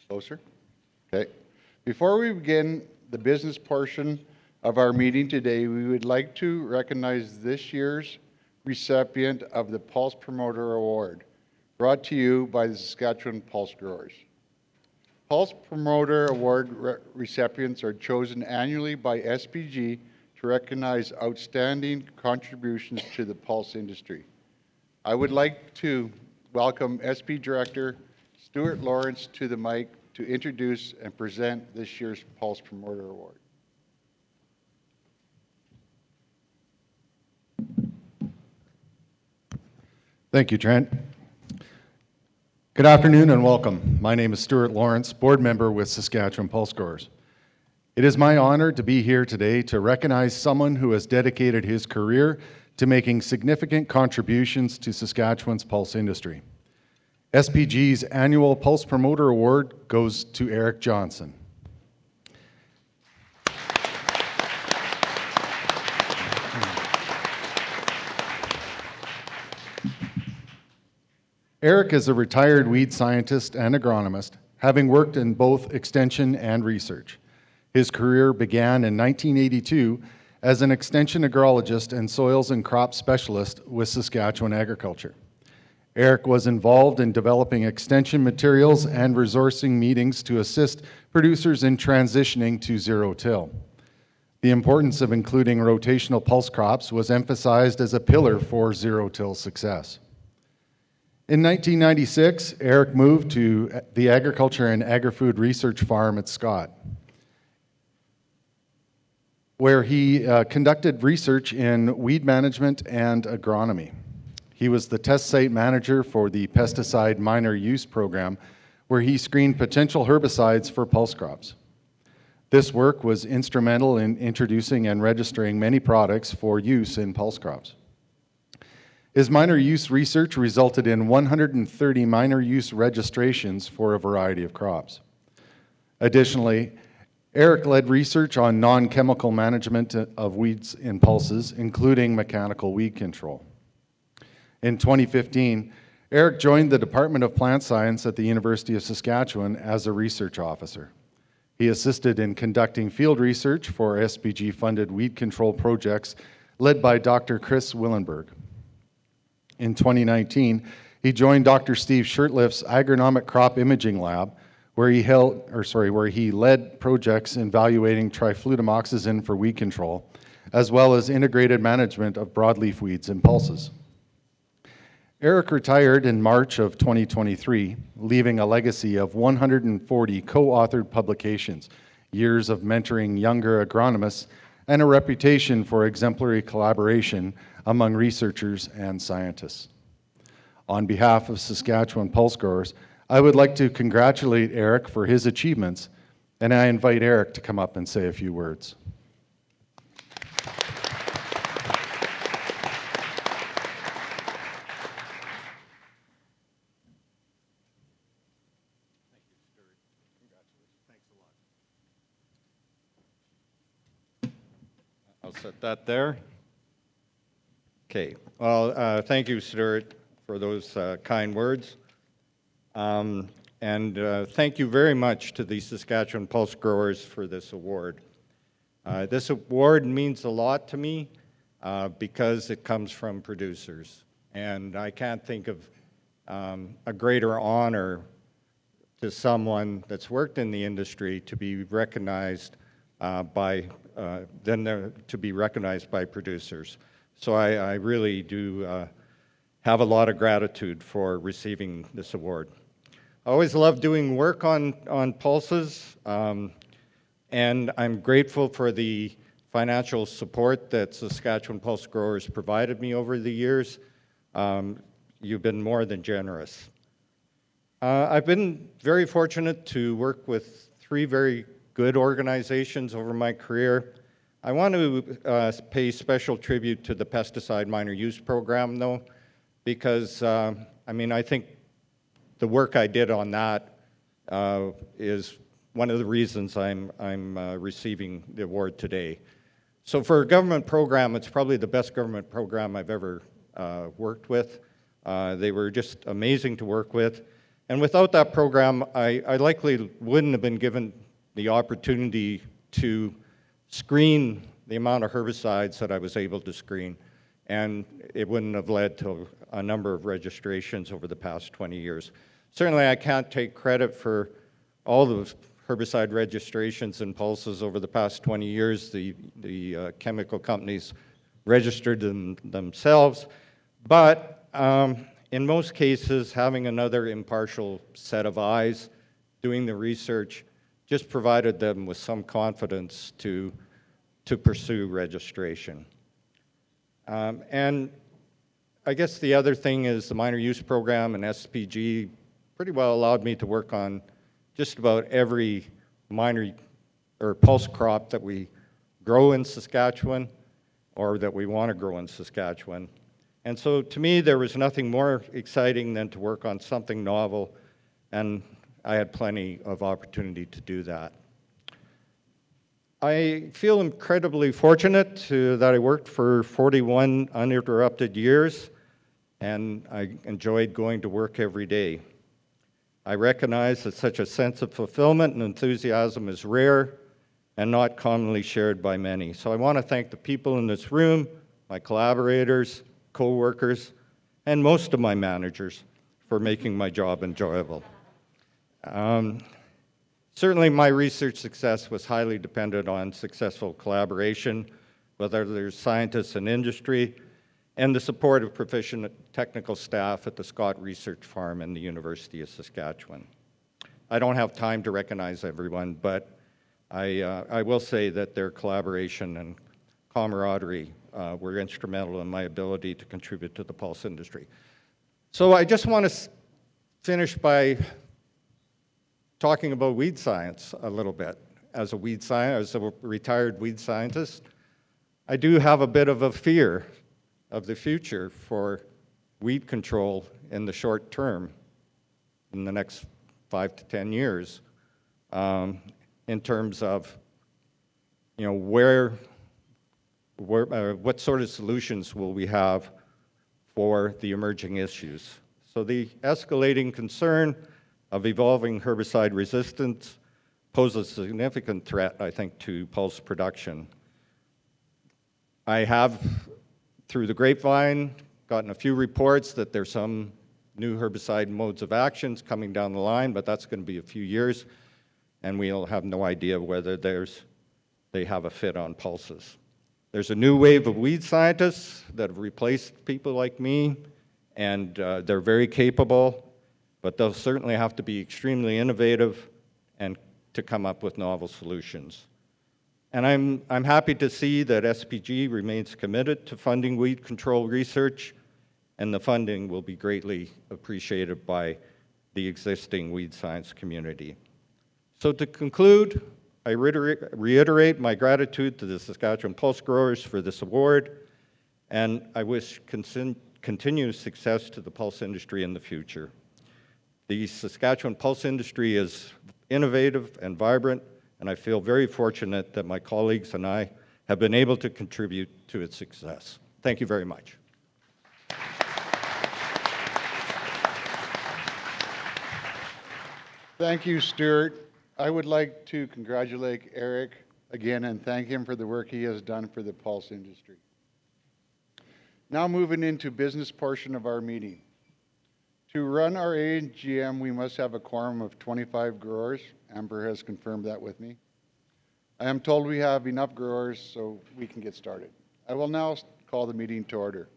Closer? Okay. Before we begin the business portion of our meeting today, we would like to recognize this year's recipient of the Pulse Promoter Award, brought to you by the Saskatchewan Pulse Growers. Pulse Promoter Award recipients are chosen annually by SPG to recognize outstanding contributions to the pulse industry. I would like to welcome SP Director Stuart Lawrence to the mic to introduce and present this year's Pulse Promoter Award. Thank you, Trent. Good afternoon and welcome. My name is Stuart Lawrence, board member with Saskatchewan Pulse Growers. It is my honor to be here today to recognize someone who has dedicated his career to making significant contributions to Saskatchewan's pulse industry. SPG's annual Pulse Promoter Award goes to Eric Johnson. Eric is a retired weed scientist and agronomist, having worked in both extension and research. His career began in 1982 as an extension agrologist and soils and crop specialist with Saskatchewan Agriculture. Eric was involved in developing extension materials and resourcing meetings to assist producers in transitioning to zero-till. The importance of including rotational pulse crops was emphasized as a pillar for zero-till success. In 1996, Eric moved to the Agriculture and Agri-Food Research Farm at Scott, where he conducted research in weed management and agronomy. He was the test site manager for the pesticide minor use program, where he screened potential herbicides for pulse crops. This work was instrumental in introducing and registering many products for use in pulse crops. His minor use research resulted in 130 minor use registrations for a variety of crops. Additionally, Eric led research on non-chemical management of weeds in pulses, including mechanical weed control. In 2015, Eric joined the Department of Plant Science at the University of Saskatchewan as a research officer. He assisted in conducting field research for SPG-funded weed control projects led by Dr. Chris Willenberg. In 2019, he joined Dr. Steve Shirtliff's Agronomic Crop Imaging Lab, where he led projects evaluating triflutamioxazin for weed control, as well as integrated management of broadleaf weeds in pulses. Eric retired in March of 2023, leaving a legacy of 140 co-authored publications, years of mentoring younger agronomists, and a reputation for exemplary collaboration among researchers and scientists. On behalf of Saskatchewan Pulse Growers, I would like to congratulate Eric for his achievements, and I invite Eric to come up and say a few words. I'll set that there. Okay. Well, thank you, Stuart, for those kind words. And thank you very much to the Saskatchewan Pulse Growers for this award. This award means a lot to me because it comes from producers. And I can't think of a greater honor to someone that's worked in the industry to be recognized to be recognized by producers. So I really do have a lot of gratitude for receiving this award. I always love doing work on pulses, and I'm grateful for the financial support that Saskatchewan Pulse Growers provided me over the years. You've been more than generous. I've been very fortunate to work with 3 very good organizations over my career. I want to pay special tribute to the Pesticide Minor Use Program, though, because, I think the work I did on that is one of the reasons I'm receiving the award today. So for a government program, it's probably the best government program I've ever worked with. They were just amazing to work with, And without that program, I likely wouldn't have been given the opportunity to screen the amount of herbicides that I was able to screen. And it wouldn't have led to a number of registrations over the past 20 years. Certainly, I can't take credit for all the herbicide registrations and pulses over the past 20 years. The chemical companies registered them themselves. But in most cases, having another impartial set of eyes doing the research just provided them with some confidence to pursue registration. And I guess the other thing is the minor use program and SPG pretty well allowed me to work on just about every minor or pulse crop that we grow in Saskatchewan or that we want to grow in Saskatchewan. And so to me, there was nothing more exciting than to work on something novel, and I had plenty of opportunity to do that. I feel incredibly fortunate that I worked for 41 uninterrupted years, and I enjoyed going to work every day. I recognize that such a sense of fulfillment and enthusiasm is rare and not commonly shared by many. So I want to thank the people in this room, my collaborators, co-workers, and most of my managers for making my job enjoyable. Certainly my research success was highly dependent on successful collaboration with other scientists and industry, and the support of proficient technical staff at the Scott Research Farm and the University of Saskatchewan. I don't have time to recognize everyone, but I will say that their collaboration and camaraderie were instrumental in my ability to contribute to the pulse industry. So I just want to finish by talking about weed science a little bit. As a retired weed scientist, I do have a bit of a fear of the future for weed control in the short term, in the next 5 to 10 years, in terms of, what sort of solutions will we have for the emerging issues. So the escalating concern of evolving herbicide resistance poses a significant threat, I think, to pulse production. I have, through the grapevine, gotten a few reports that there's some new herbicide modes of actions coming down the line, but that's going to be a few years, and we'll have no idea whether they have a fit on pulses. There's a new wave of weed scientists that have replaced people like me, and they're very capable, but they'll certainly have to be extremely innovative and to come up with novel solutions. And I'm happy to see that SPG remains committed to funding weed control research, and the funding will be greatly appreciated by the existing weed science community. So to conclude, I reiterate my gratitude to the Saskatchewan pulse growers for this award, and I wish continued success to the pulse industry in the future. The Saskatchewan pulse industry is innovative and vibrant, and I feel very fortunate that my colleagues and I have been able to contribute to its success. Thank you very much. Thank you, Stuart. I would like to congratulate Eric again and thank him for the work he has done for the pulse industry. Now moving into business portion of our meeting. To run our AGM, we must have a quorum of 25 growers. Amber has confirmed that with me. I am told we have enough growers, so we can get started. I will now call the meeting to order.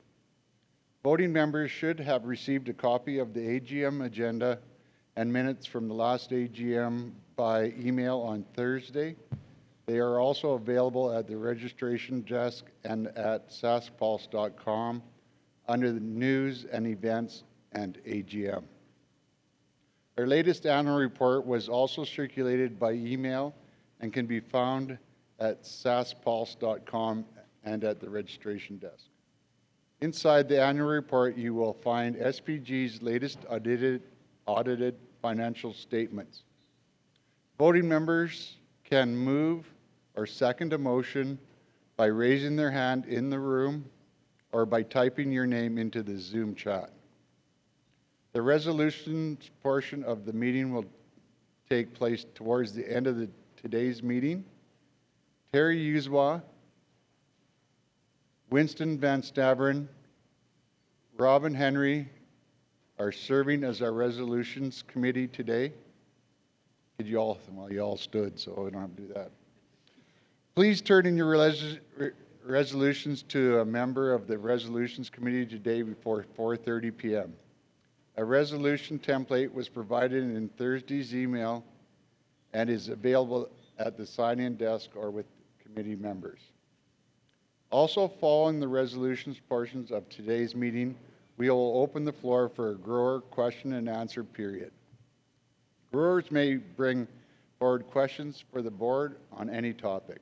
Voting members should have received a copy of the AGM agenda and minutes from the last AGM by email on Thursday. They are also available at the registration desk and at saskpulse.com under the news and events and AGM. Our latest annual report was also circulated by email and can be found at saskpulse.com and at the registration desk. Inside the annual report, you will find SPG's latest audited financial statements. Voting members can move or second a motion by raising their hand in the room or by typing your name into the Zoom chat. The resolutions portion of the meeting will take place towards the end of today's meeting. Terry Uswa, Winston Van Staveren, Robin Henry are serving as our resolutions committee today. You all stood, so I don't have to do that. Please turn in your resolutions to a member of the resolutions committee today before 4:30 p.m. A resolution template was provided in Thursday's email and is available at the sign-in desk or with committee members. Also, following the resolutions portions of today's meeting, we will open the floor for a grower question and answer period. Growers may bring forward questions for the board on any topic.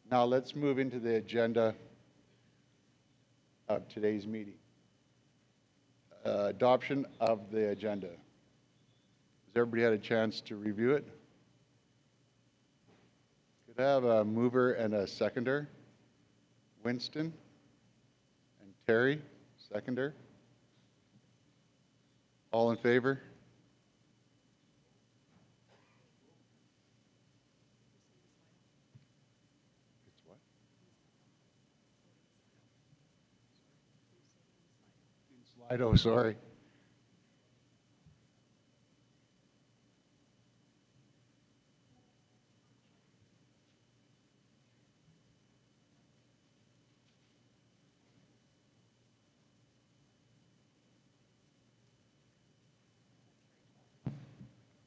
Now let's move into the agenda of today's meeting. Adoption of the agenda. Has everybody had a chance to review it? Could I have a mover and a seconder? Winston and Terry, seconder. All in favor? It's what? Slido, sorry.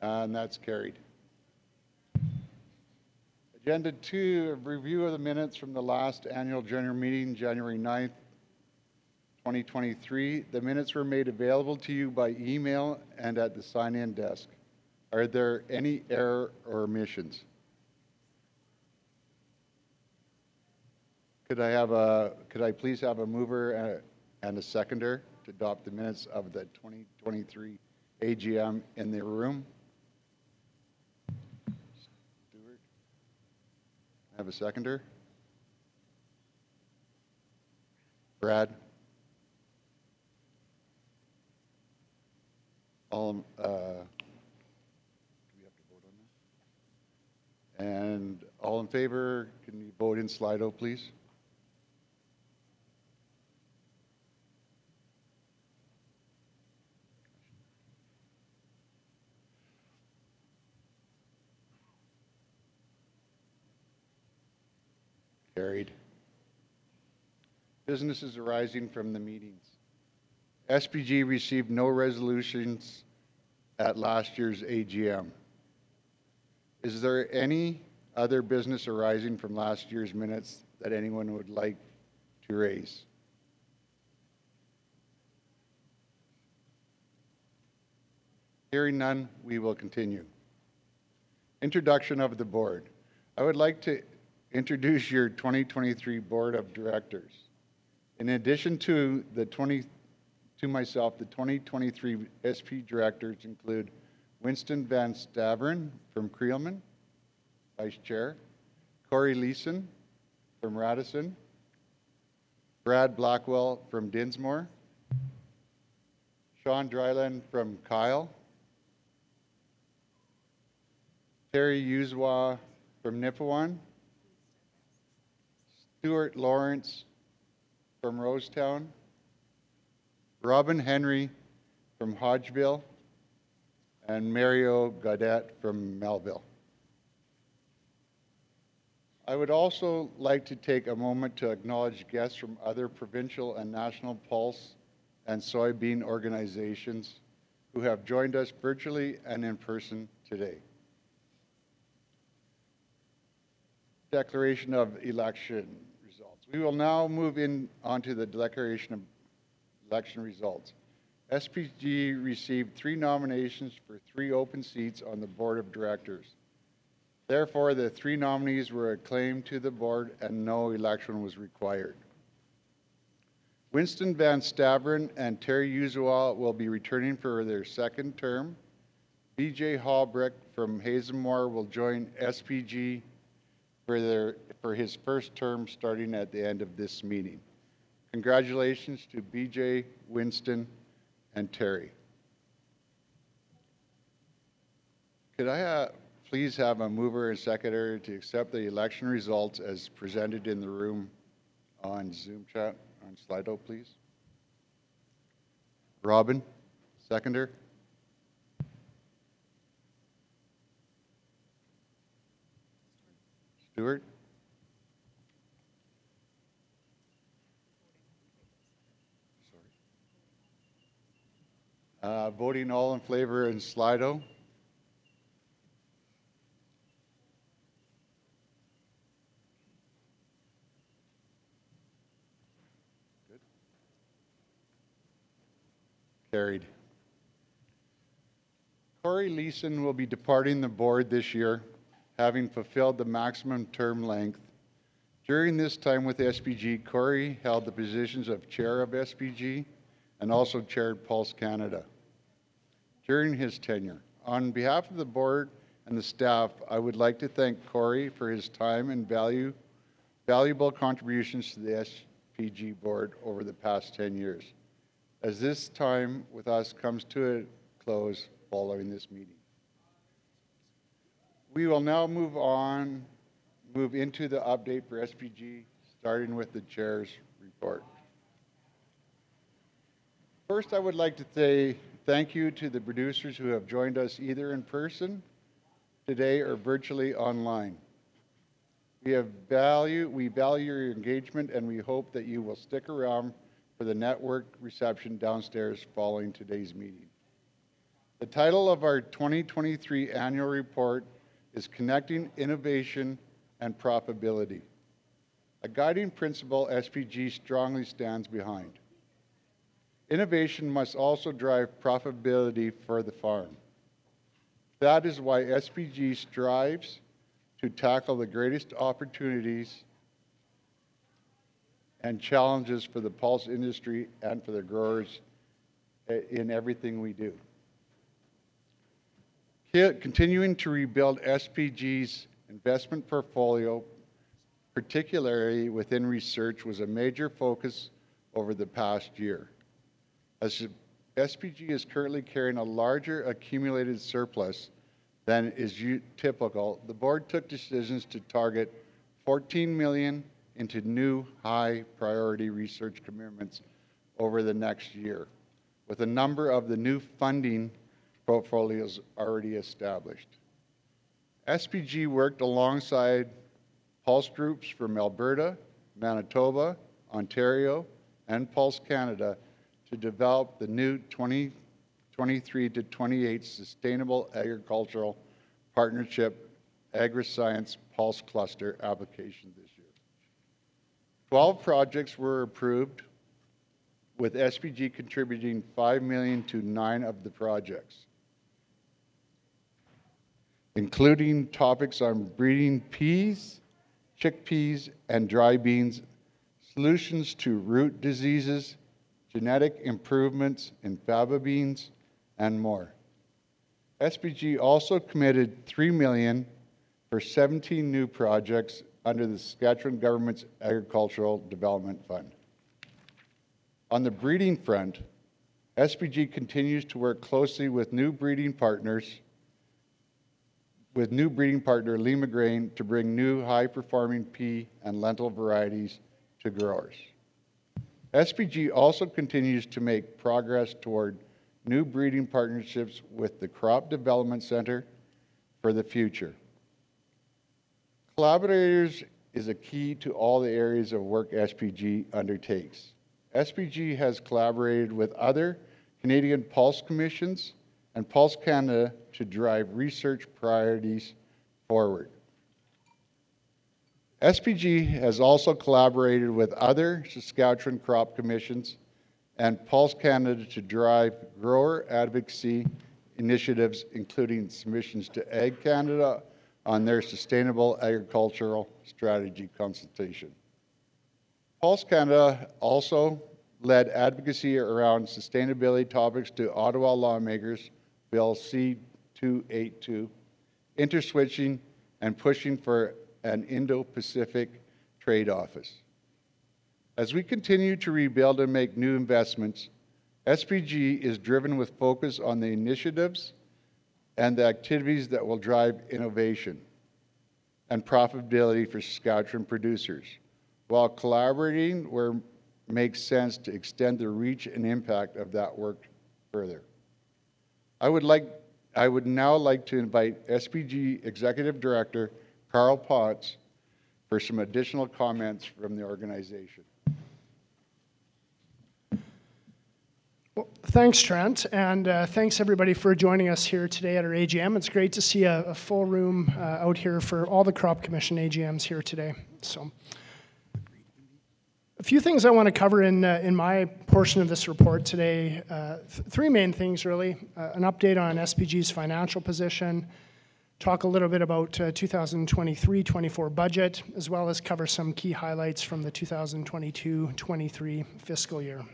And that's carried. Agenda 2, a review of the minutes from the last annual general meeting, January 9th, 2023. The minutes were made available to you by email and at the sign-in desk. Are there any error or omissions? Could I please have a mover and a seconder to adopt the minutes of the 2023 AGM in the room? Stuart? Have a seconder? Brad? All, do we have to vote on that? And all in favor, can you vote in Slido, please? Carried. Businesses arising from the meetings. SPG received no resolutions at last year's AGM. Is there any other business arising from last year's minutes that anyone would like to raise? Hearing none, we will continue. Introduction of the board. I would like to introduce your 2023 Board of Directors. In addition to myself, the 2023 SP directors include Winston Van Staveren from Creelman, Vice Chair, Corey Leeson from Radisson, Brad Blackwell from Dinsmore, Sean Dryland from Kyle, Terry Uswa from Nipawin, Stuart Lawrence from Rosetown, Robin Henry from Hodgeville, and Mario Gaudet from Melville. I would also like to take a moment to acknowledge guests from other provincial and national pulse and soybean organizations who have joined us virtually and in person today. Declaration of election results. We will now move on to the declaration of election results. SPG received 3 nominations for 3 open seats on the board of directors. Therefore, the 3 nominees were acclaimed to the board and no election was required. Winston Van Staveren and Terry Uswa will be returning for their 2nd term. BJ Hallbrick from Hazelmore will join SPG for his 1st term starting at the end of this meeting. Congratulations to BJ, Winston, and Terry. Could I please have a mover and seconder to accept the election results as presented in the room on Zoom chat on Slido, please? Robin, seconder. Stuart? Voting all in favor in Slido. Good. Carried. Corey Leeson will be departing the board this year, having fulfilled the maximum term length. During this time with SPG, Corey held the positions of chair of SPG and also chaired Pulse Canada. During his tenure, on behalf of the board and the staff, I would like to thank Corey for his time and valuable contributions to the SPG board over the past 10 years. As this time with us comes to a close following this meeting. We will now move into the update for SPG, starting with the chair's report. First, I would like to say thank you to the producers who have joined us either in person today or virtually online. We value your engagement, and we hope that you will stick around for the network reception downstairs following today's meeting. The title of our 2023 annual report is Connecting Innovation and Profitability, a guiding principle SPG strongly stands behind. Innovation must also drive profitability for the farm. That is why SPG strives to tackle the greatest opportunities and challenges for the pulse industry and for the growers in everything we do. Continuing to rebuild SPG's investment portfolio, particularly within research, was a major focus over the past year. As SPG is currently carrying a larger accumulated surplus than is typical, the board took decisions to target $14 million into new high-priority research commitments over the next year, with a number of the new funding portfolios already established. SPG worked alongside pulse groups from Alberta, Manitoba, Ontario, and Pulse Canada to develop the new 2023 to 28 Sustainable Agricultural Partnership Agri-Science Pulse Cluster application this year. 12 projects were approved, with SPG contributing $5 million to 9 of the projects, including topics on breeding peas, chickpeas, and dry beans, solutions to root diseases, genetic improvements in faba beans, and more. SPG also committed $3 million for 17 new projects under the Saskatchewan Government's Agricultural Development Fund. On the breeding front, SPG continues to work closely with new breeding partner Lima Grain to bring new high-performing pea and lentil varieties to growers. SPG also continues to make progress toward new breeding partnerships with the Crop Development Center for the future. Collaborators is a key to all the areas of work SPG undertakes. SPG has collaborated with other Canadian Pulse Commissions and Pulse Canada to drive research priorities forward. SPG has also collaborated with other Saskatchewan crop commissions and Pulse Canada to drive grower advocacy initiatives, including submissions to Ag Canada on their Sustainable Agricultural Strategy consultation. Pulse Canada also led advocacy around sustainability topics to Ottawa lawmakers, Bill C-282, interswitching, and pushing for an Indo-Pacific trade office. As we continue to rebuild and make new investments, SPG is driven with focus on the initiatives and the activities that will drive innovation and profitability for Saskatchewan producers, while collaborating where it makes sense to extend the reach and impact of that work further. I would now like to invite SPG Executive Director Carl Potts for some additional comments from the organization. Well, thanks, Trent, and thanks everybody for joining us here today at our AGM. It's great to see a full room out here for all the Crop Commission AGMs here today. So, a few things I want to cover in my portion of this report today. Three main things, really. An update on SPG's financial position, talk a little bit about 2023-24 budget, as well as cover some key highlights from the 2022-23 fiscal year.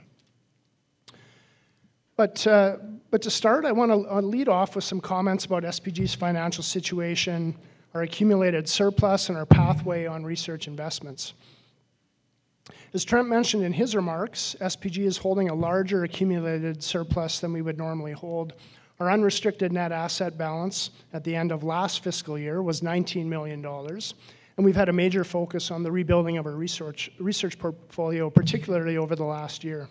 But to start, I want to lead off with some comments about SPG's financial situation, our accumulated surplus, and our pathway on research investments. As Trent mentioned in his remarks, SPG is holding a larger accumulated surplus than we would normally hold. Our unrestricted net asset balance at the end of last fiscal year was $19 million, and we've had a major focus on the rebuilding of our research portfolio, particularly over the last year.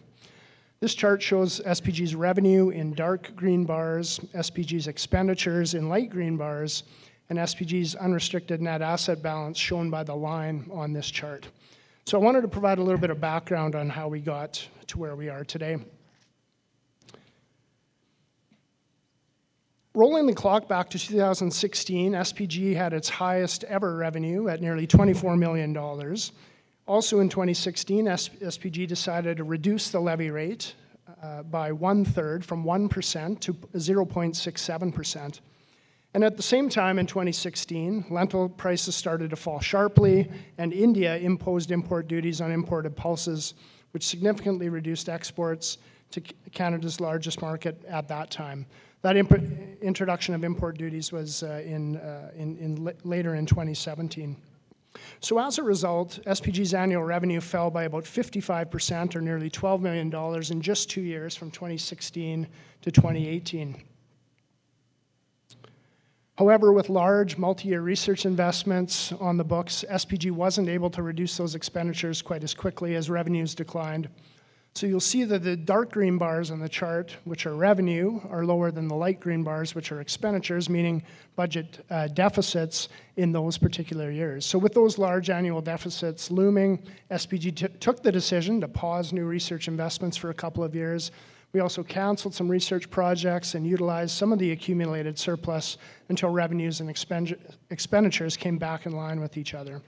This chart shows SPG's revenue in dark green bars, SPG's expenditures in light green bars, and SPG's unrestricted net asset balance shown by the line on this chart. So I wanted to provide a little bit of background on how we got to where we are today. Rolling the clock back to 2016, SPG had its highest ever revenue at nearly $24 million. Also in 2016, SPG decided to reduce the levy rate by 1/3 from 1% to 0.67%. And at the same time in 2016, lentil prices started to fall sharply, and India imposed import duties on imported pulses, which significantly reduced exports to Canada's largest market at that time. That introduction of import duties was later in 2017. So as a result, SPG's annual revenue fell by about 55%, or nearly $12 million in just 2 years, from 2016 to 2018. However, with large multi-year research investments on the books, SPG wasn't able to reduce those expenditures quite as quickly as revenues declined. So you'll see that the dark green bars on the chart, which are revenue, are lower than the light green bars, which are expenditures, meaning budget deficits in those particular years. So with those large annual deficits looming, SPG took the decision to pause new research investments for a couple of years. We also canceled some research projects and utilized some of the accumulated surplus until revenues and expenditures came back in line with each other.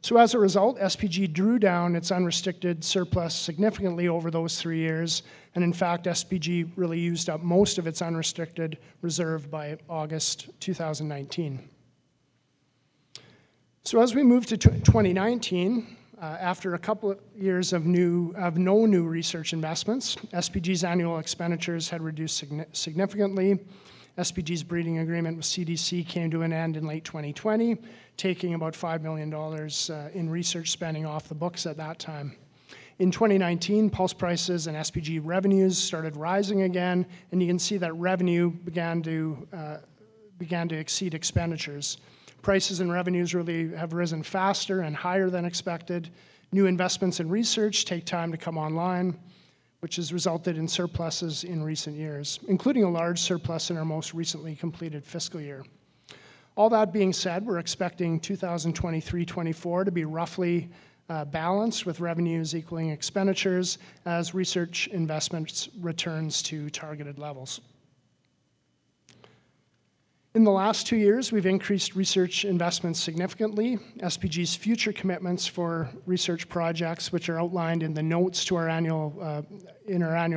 So as a result, SPG drew down its unrestricted surplus significantly over those 3 years, and in fact, SPG really used up most of its unrestricted reserve by August 2019. So as we move to 2019, after a couple of years of no new research investments, SPG's annual expenditures had reduced significantly. SPG's breeding agreement with CDC came to an end in late 2020, taking about $5 million in research spending off the books at that time. In 2019, pulse prices and SPG revenues started rising again, and you can see that revenue began to exceed expenditures. Prices and revenues really have risen faster and higher than expected. New investments in research take time to come online, which has resulted in surpluses in recent years, including a large surplus in our most recently completed fiscal year. All that being said, we're expecting 2023-24 to be roughly balanced, with revenues equaling expenditures as research investments returns to targeted levels. In the last 2 years, we've increased research investments significantly. SPG's future commitments for research projects, which are outlined in the notes to our annual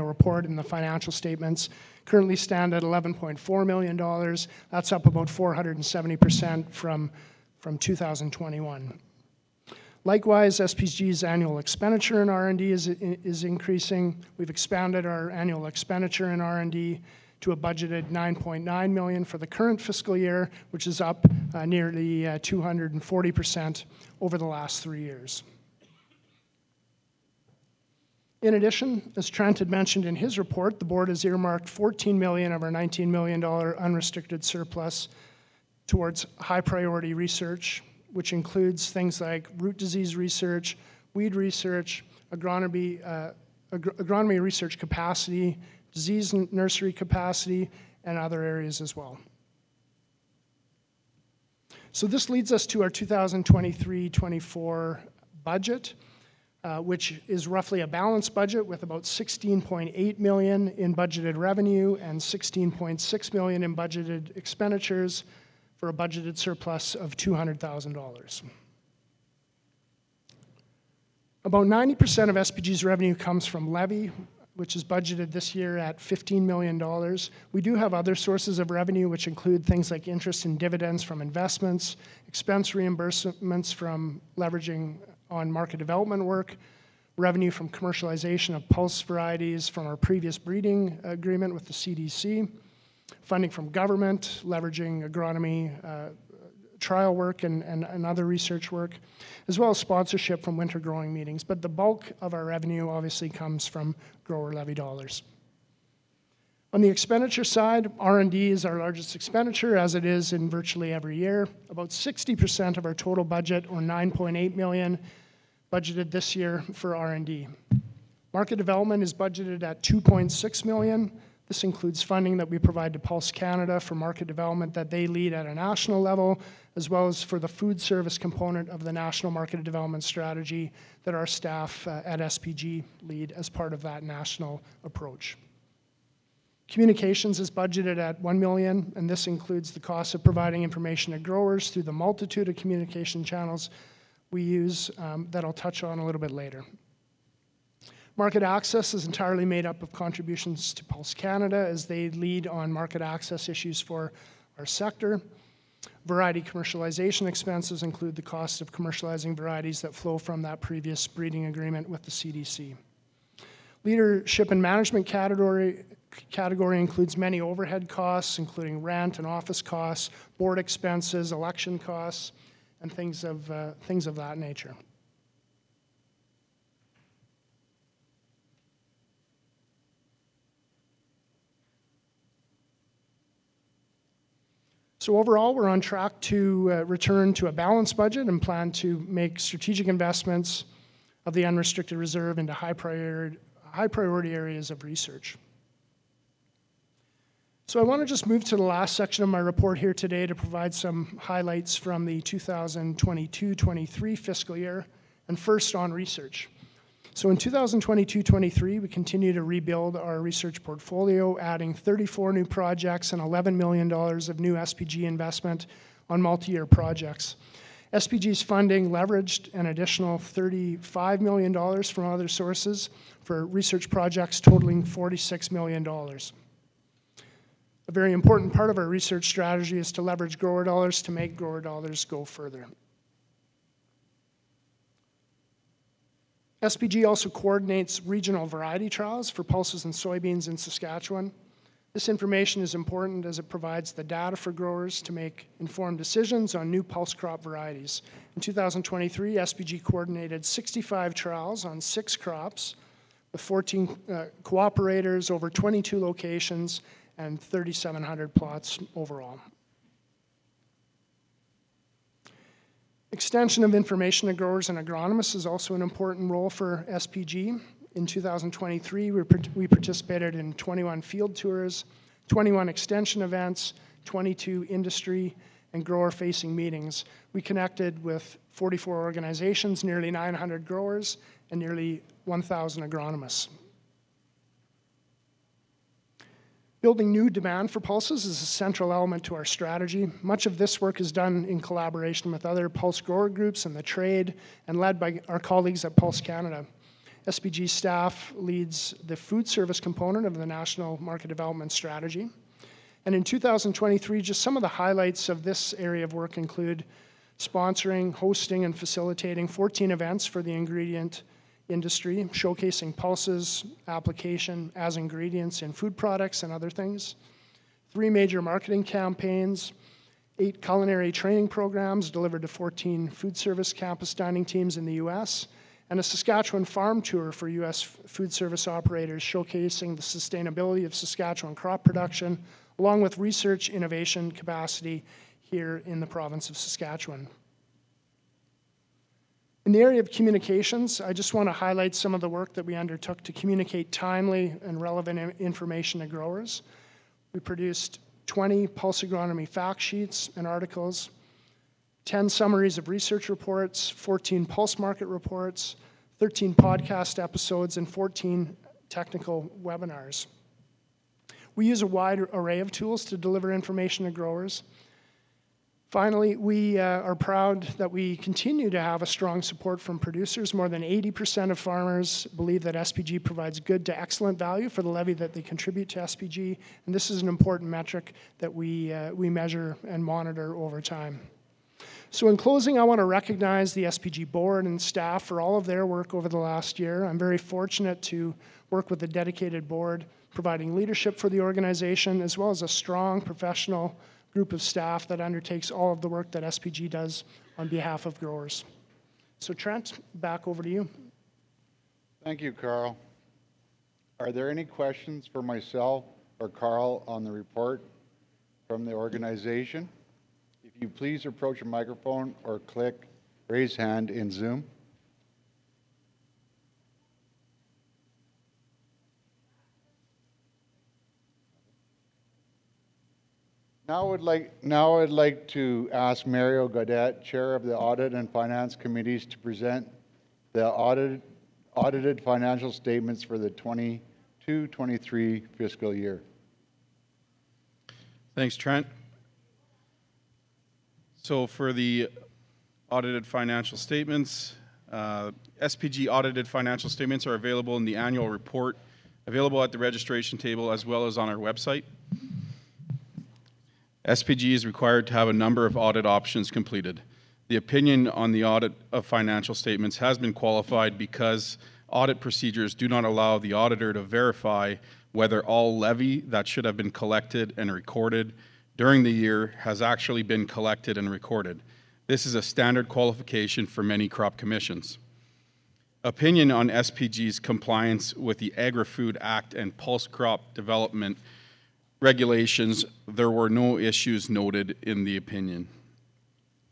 report and the financial statements, currently stand at $11.4 million. That's up about 470% from 2021. Likewise, SPG's annual expenditure in R&D is increasing. We've expanded our annual expenditure in R&D to a budgeted $9.9 million for the current fiscal year, which is up nearly 240% over the last 3 years. In addition, as Trent had mentioned in his report, the board has earmarked $14 million of our $19 million unrestricted surplus towards high priority research, which includes things like root disease research, weed research, agronomy research capacity, disease nursery capacity, and other areas as well. So this leads us to our 2023-24 budget, which is roughly a balanced budget with about $16.8 million in budgeted revenue and $16.6 million in budgeted expenditures for a budgeted surplus of $200,000. About 90% of SPG's revenue comes from levy, which is budgeted this year at $15 million. We do have other sources of revenue, which include things like interest and dividends from investments, expense reimbursements from leveraging on market development work, revenue from commercialization of pulse varieties from our previous breeding agreement with the CDC, funding from government, leveraging agronomy trial work and other research work, as well as sponsorship from winter growing meetings. But the bulk of our revenue obviously comes from grower levy dollars. On the expenditure side, R&D is our largest expenditure, as it is in virtually every year. About 60% of our total budget, or $9.8 million, budgeted this year for R&D. Market development is budgeted at $2.6 million. This includes funding that we provide to Pulse Canada for market development that they lead at a national level, as well as for the food service component of the national market development strategy that our staff at SPG lead as part of that national approach. Communications is budgeted at $1 million, and this includes the cost of providing information to growers through the multitude of communication channels we use that I'll touch on a little bit later. Market access is entirely made up of contributions to Pulse Canada as they lead on market access issues for our sector. Variety commercialization expenses include the cost of commercializing varieties that flow from that previous breeding agreement with the CDC. Leadership and management category includes many overhead costs, including rent and office costs, board expenses, election costs, and things of that nature. So overall, we're on track to return to a balanced budget and plan to make strategic investments of the unrestricted reserve into high priority areas of research. So I want to just move to the last section of my report here today to provide some highlights from the 2022-23 fiscal year, and first on research. So in 2022-23, we continue to rebuild our research portfolio, adding 34 new projects and $11 million of new SPG investment on multi-year projects. SPG's funding leveraged an additional $35 million from other sources for research projects totaling $46 million. A very important part of our research strategy is to leverage grower dollars to make grower dollars go further. SPG also coordinates regional variety trials for pulses and soybeans in Saskatchewan. This information is important as it provides the data for growers to make informed decisions on new pulse crop varieties. In 2023, SPG coordinated 65 trials on 6 crops with 14 cooperators over 22 locations and 3,700 plots overall. Extension of information to growers and agronomists is also an important role for SPG. In 2023, we participated in 21 field tours, 21 extension events, 22 industry and grower-facing meetings. We connected with 44 organizations, nearly 900 growers, and nearly 1,000 agronomists. Building new demand for pulses is a central element to our strategy. Much of this work is done in collaboration with other pulse grower groups and the trade, and led by our colleagues at Pulse Canada. SPG staff leads the food service component of the National Market Development Strategy. And in 2023, just some of the highlights of this area of work include sponsoring, hosting, and facilitating 14 events for the ingredient industry, showcasing pulses application as ingredients in food products and other things, 3 major marketing campaigns, 8 culinary training programs delivered to 14 food service campus dining teams in the US, and a Saskatchewan farm tour for U.S. food service operators showcasing the sustainability of Saskatchewan crop production, along with research innovation capacity here in the province of Saskatchewan. In the area of communications, I just want to highlight some of the work that we undertook to communicate timely and relevant information to growers. We produced 20 pulse agronomy fact sheets and articles, 10 summaries of research reports, 14 pulse market reports, 13 podcast episodes, and 14 technical webinars. We use a wide array of tools to deliver information to growers. Finally, we are proud that we continue to have a strong support from producers. More than 80% of farmers believe that SPG provides good to excellent value for the levy that they contribute to SPG, and this is an important metric that we measure and monitor over time. So in closing, I want to recognize the SPG board and staff for all of their work over the last year. I'm very fortunate to work with a dedicated board, providing leadership for the organization, as well as a strong professional group of staff that undertakes all of the work that SPG does on behalf of growers. So Trent, back over to you. Thank you, Carl. Are there any questions for myself or Carl on the report from the organization? If you please approach a microphone or click raise hand in Zoom. Now I'd like to ask Mario Gaudet, Chair of the Audit and Finance Committees, to present the audited financial statements for the 22-23 fiscal year. Thanks, Trent. So for the audited financial statements, SPG audited financial statements are available in the annual report, available at the registration table as well as on our website. SPG is required to have a number of audit options completed. The opinion on the audit of financial statements has been qualified because audit procedures do not allow the auditor to verify whether all levy that should have been collected and recorded during the year has actually been collected and recorded. This is a standard qualification for many crop commissions. Opinion on SPG's compliance with the Agri-Food Act and Pulse Crop Development regulations, there were no issues noted in the opinion.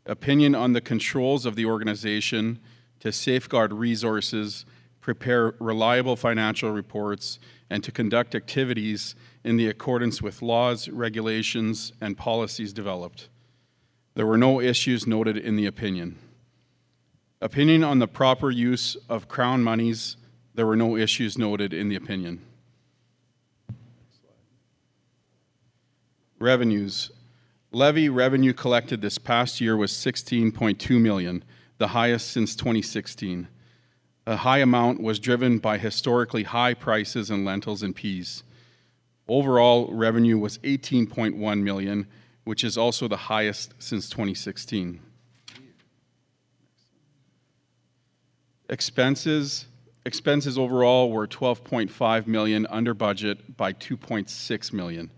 Opinion on the controls of the organization to safeguard resources, prepare reliable financial reports, and to conduct activities in the accordance with laws, regulations, and policies developed. There were no issues noted in the opinion. Opinion on the proper use of Crown monies, there were no issues noted in the opinion. Revenues. Levy revenue collected this past year was $16.2 million, the highest since 2016. A high amount was driven by historically high prices in lentils and peas. Overall revenue was $18.1 million, which is also the highest since 2016. Expenses overall were $12.5 million, under budget by $2.6 million.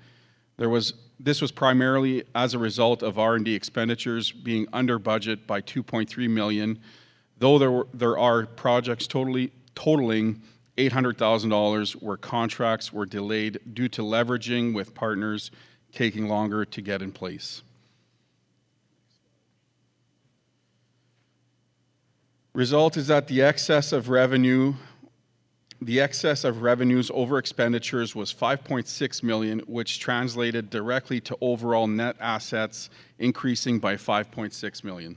This was primarily as a result of R&D expenditures being under budget by $2.3 million, though there are projects totaling $800,000 where contracts were delayed due to leveraging with partners taking longer to get in place. Result is that the excess of revenues over expenditures was $5.6 million, which translated directly to overall net assets increasing by $5.6 million.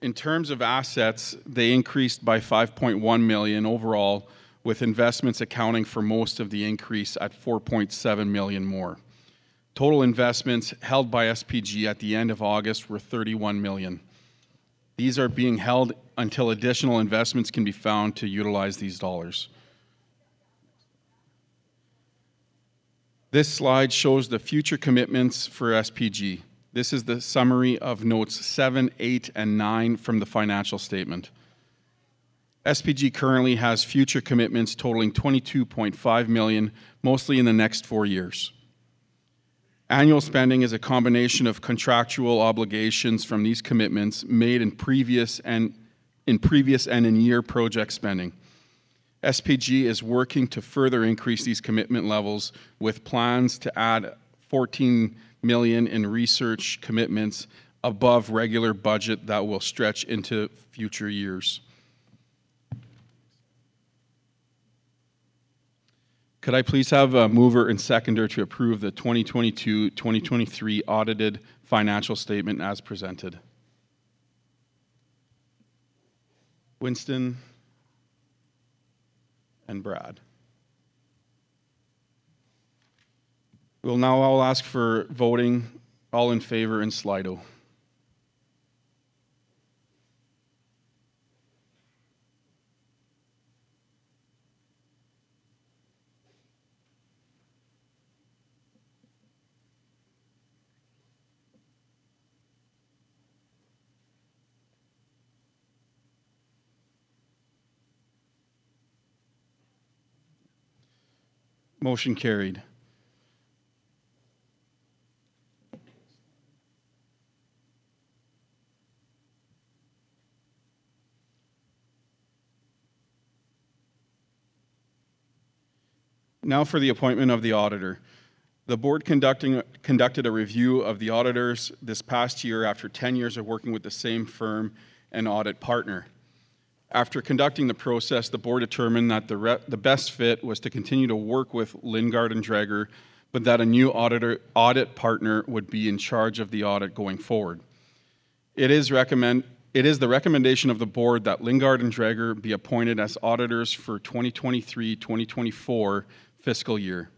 In terms of assets, they increased by $5.1 million overall, with investments accounting for most of the increase at $4.7 million more. Total investments held by SPG at the end of August were $31 million. These are being held until additional investments can be found to utilize these dollars. This slide shows the future commitments for SPG. This is the summary of notes 7, 8, and 9 from the financial statement. SPG currently has future commitments totaling $22.5 million, mostly in the next 4 years. Annual spending is a combination of contractual obligations from these commitments made in previous and in-year project spending. SPG is working to further increase these commitment levels with plans to add 14 million in research commitments above regular budget that will stretch into future years. Could I please have a mover and seconder to approve the 2022-2023 audited financial statement as presented? Winston and Brad. We'll now all ask for voting. All in favor in Slido. Motion carried. Now for the appointment of the auditor. The board conducted a review of the auditors this past year after 10 years of working with the same firm and audit partner. After conducting the process, the board determined that the best fit was to continue to work with Lingard and Dreger, but that a new audit partner would be in charge of the audit going forward. It is the recommendation of the board that Lingard and Dreger be appointed as auditors for 2023-2024 fiscal year.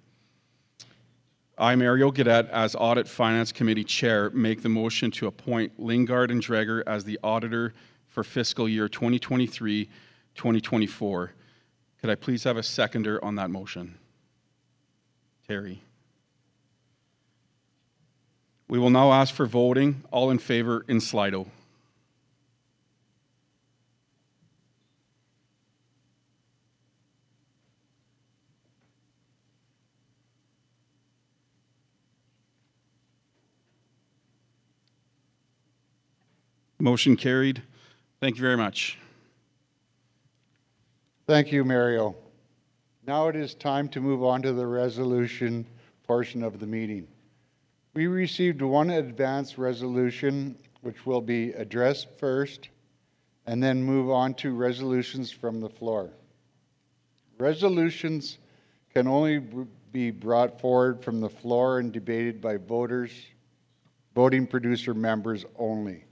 I, Mario Gaudette, as Audit Finance Committee Chair, make the motion to appoint Lingard and Dreger as the auditor for fiscal year 2023-2024. Could I please have a seconder on that motion? Terry. We will now ask for voting. All in favor in Slido. Motion carried. Thank you very much. Thank you, Mario. Now it is time to move on to the resolution portion of the meeting. We received one advance resolution, which will be addressed first, and then move on to resolutions from the floor. Resolutions can only be brought forward from the floor and debated by voting producer members only.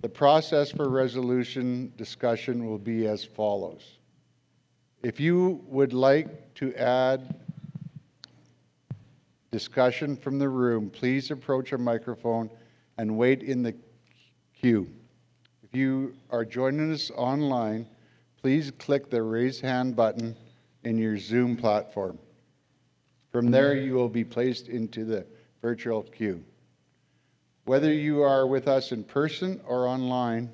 The process for resolution discussion will be as follows. If you would like to add discussion from the room, please approach a microphone and wait in the queue. If you are joining us online, please click the raise hand button in your Zoom platform. From there, you will be placed into the virtual queue. Whether you are with us in person or online,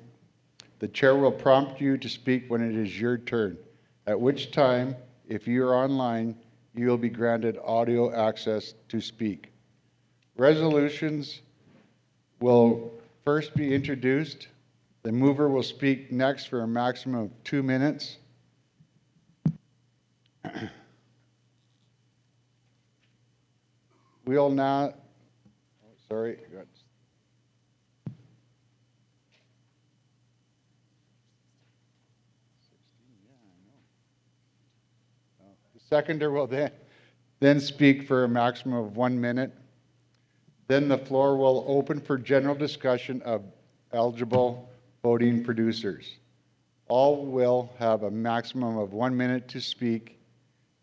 the chair will prompt you to speak when it is your turn, at which time, if you are online, you will be granted audio access to speak. Resolutions will first be introduced. The mover will speak next for a maximum of 2 minutes. We'll now, sorry. Seconder will then speak for a maximum of 1 minute. Then the floor will open for general discussion of eligible voting producers. All will have a maximum of 1 minute to speak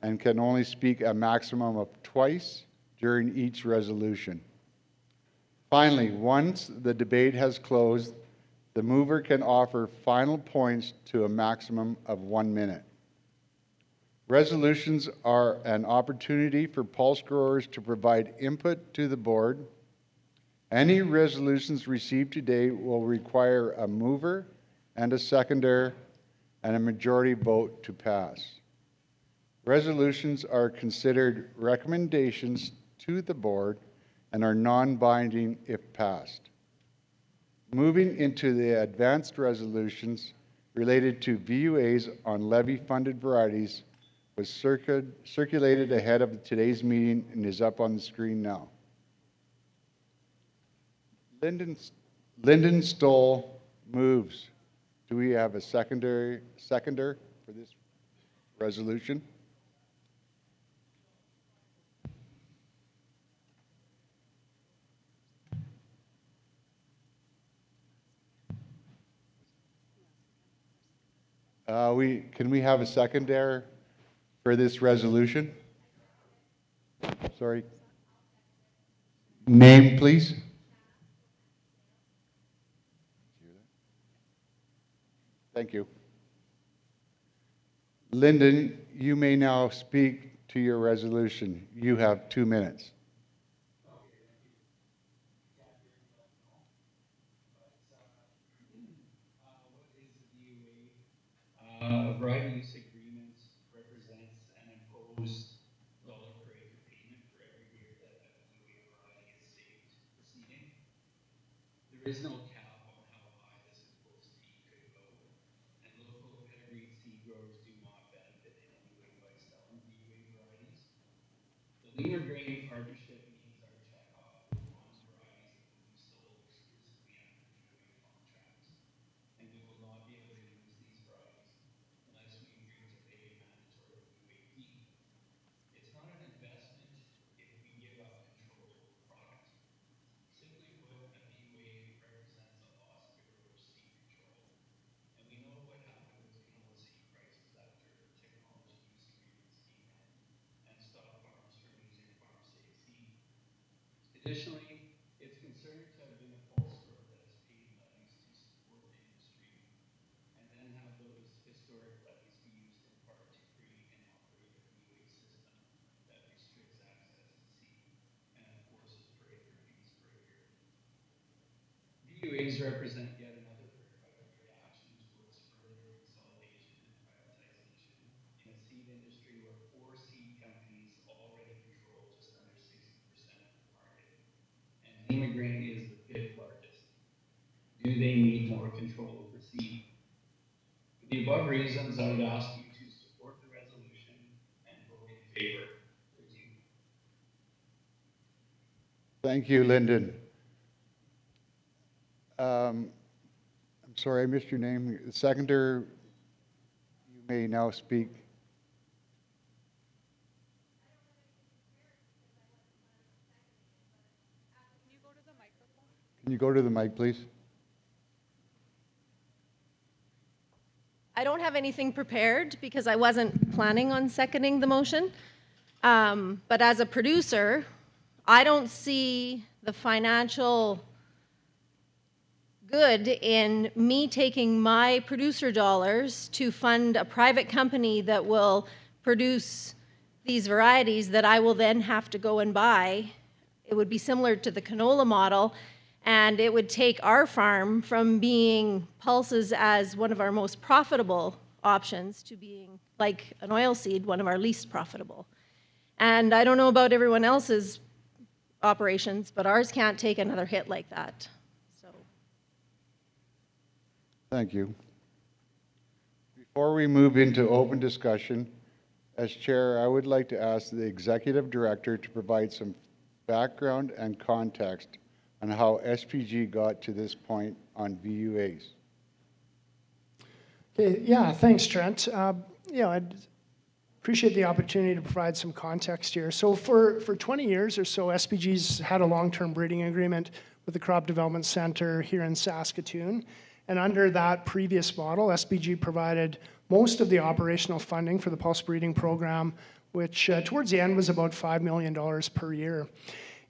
and can only speak a maximum of twice during each resolution. Finally, once the debate has closed, the mover can offer final points to a maximum of 1 minute. Resolutions are an opportunity for pulse growers to provide input to the board. Any resolutions received today will require a mover and a seconder and a majority vote to pass. Resolutions are considered recommendations to the board and are non-binding if passed. Moving into the advanced resolutions related to VUAs on levy-funded varieties was circulated ahead of today's meeting and is up on the screen now. Lyndon Stoll moves. Do we have a seconder for this resolution? Can we have a seconder for this resolution? Sorry. Name, please. Thank you. Lyndon, you may now speak to your resolution. You have 2 minutes. A variety use agreement represents an imposed dollar per acre payment for every year that a VUA variety is saved proceeding. There is no cap on how high this imposed fee could go, and local pedigreed seed growers do not benefit in any way by selling VUA varieties. The Lemur Grain Partnership meets our checkoff on varieties that will be sold exclusively under VUA contracts, and we will not be able to use these varieties unless we agree to pay a mandatory VUA fee. It's not an investment if we give up control over the product. Simply put, a VUA represents a loss to grower seed control. And we know what happened with canola seed prices after technology use agreements came in and stopped farmers from using farm safe seed. Additionally, it's concerning to have been a pulse grower that has paid levies to support the industry and then have those historic levies be used in part to create and operate a VUA system that restricts access to seed and enforces per acre fees for a year. VUAs represent yet another bureaucratic action towards further consolidation and privatization in a seed industry where 4 seed companies already control just under 60% of the market. And Lemur Grain is the 5th largest. Do they need more control over seed? For the above reasons, I would ask you to support the resolution and vote in favor. Thank you. Thank you, Lyndon. I'm sorry, I missed your name. Seconder, you may now speak. Can you go to the mic, please? I don't have anything prepared because I wasn't planning on seconding the motion. But as a producer, I don't see the financial good in me taking my producer dollars to fund a private company that will produce these varieties that I will then have to go and buy. It would be similar to the canola model, and it would take our farm from being pulses as one of our most profitable options to being, like an oilseed, one of our least profitable. And I don't know about everyone else's operations, but ours can't take another hit like that. Thank you. Before we move into open discussion, as chair, I would like to ask the executive director to provide some background and context on how SPG got to this point on VUAs. Okay, yeah, thanks, Trent. I'd appreciate the opportunity to provide some context here. So for 20 years or so, SPG's had a long-term breeding agreement with the Crop Development Center here in Saskatoon. And under that previous model, SPG provided most of the operational funding for the pulse breeding program, which towards the end was about $5 million per year.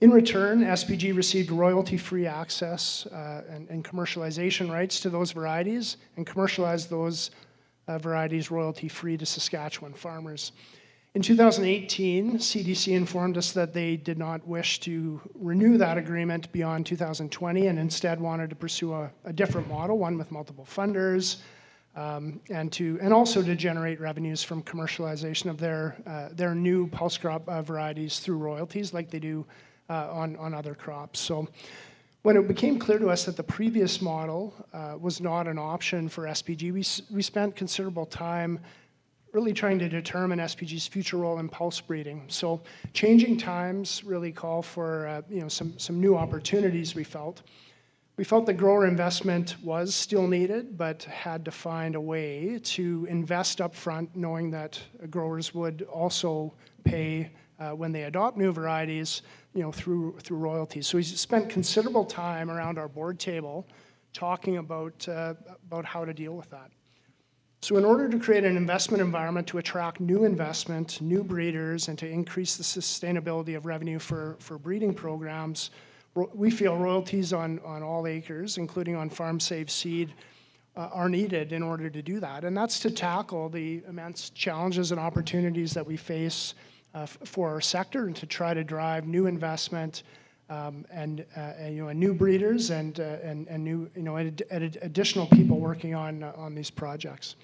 In return, SPG received royalty-free access and commercialization rights to those varieties and commercialized those varieties royalty-free to Saskatchewan farmers. In 2018, CDC informed us that they did not wish to renew that agreement beyond 2020 and instead wanted to pursue a different model, one with multiple funders, and also to generate revenues from commercialization of their new pulse crop varieties through royalties like they do on other crops. So when it became clear to us that the previous model was not an option for SPG, we spent considerable time really trying to determine SPG's future role in pulse breeding. So changing times really call for some new opportunities, we felt. We felt that grower investment was still needed, but had to find a way to invest upfront, knowing that growers would also pay when they adopt new varieties, through royalties. So we spent considerable time around our board table talking about how to deal with that. So in order to create an investment environment to attract new investment, new breeders, and to increase the sustainability of revenue for breeding programs, we feel royalties on all acres, including on farm-safe seed, are needed in order to do that. And that's to tackle the immense challenges and opportunities that we face for our sector, and to try to drive new investment and new breeders and new additional people working on these projects.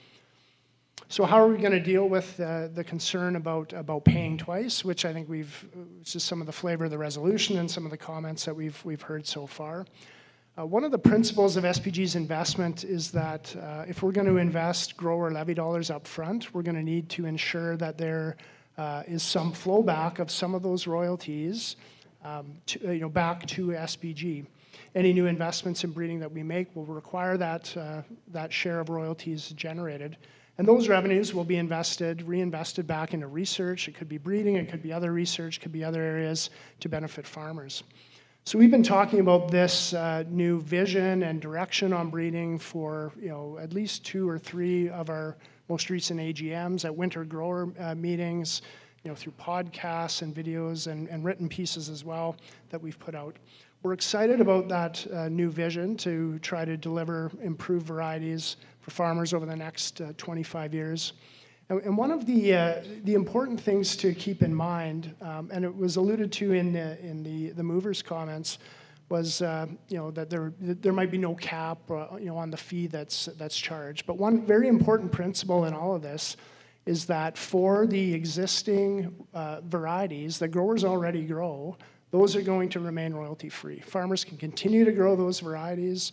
So how are we going to deal with the concern about paying twice, which I think which is some of the flavor of the resolution and some of the comments that we've heard so far. One of the principles of SPG's investment is that if we're going to invest grower levy dollars up front, we're going to need to ensure that there is some flow back of some of those royalties back to SPG. Any new investments in breeding that we make will require that share of royalties generated. And those revenues will be reinvested back into research. It could be breeding, it could be other research, it could be other areas to benefit farmers. So we've been talking about this new vision and direction on breeding for at least 2 or 3 of our most recent AGMs, at winter grower meetings, through podcasts and videos and written pieces as well that we've put out. We're excited about that new vision to try to deliver improved varieties for farmers over the next 25 years. And one of the important things to keep in mind, and it was alluded to in the movers' comments, was that there might be no cap on the fee that's charged. But one very important principle in all of this is that for the existing varieties that growers already grow, those are going to remain royalty-free. Farmers can continue to grow those varieties.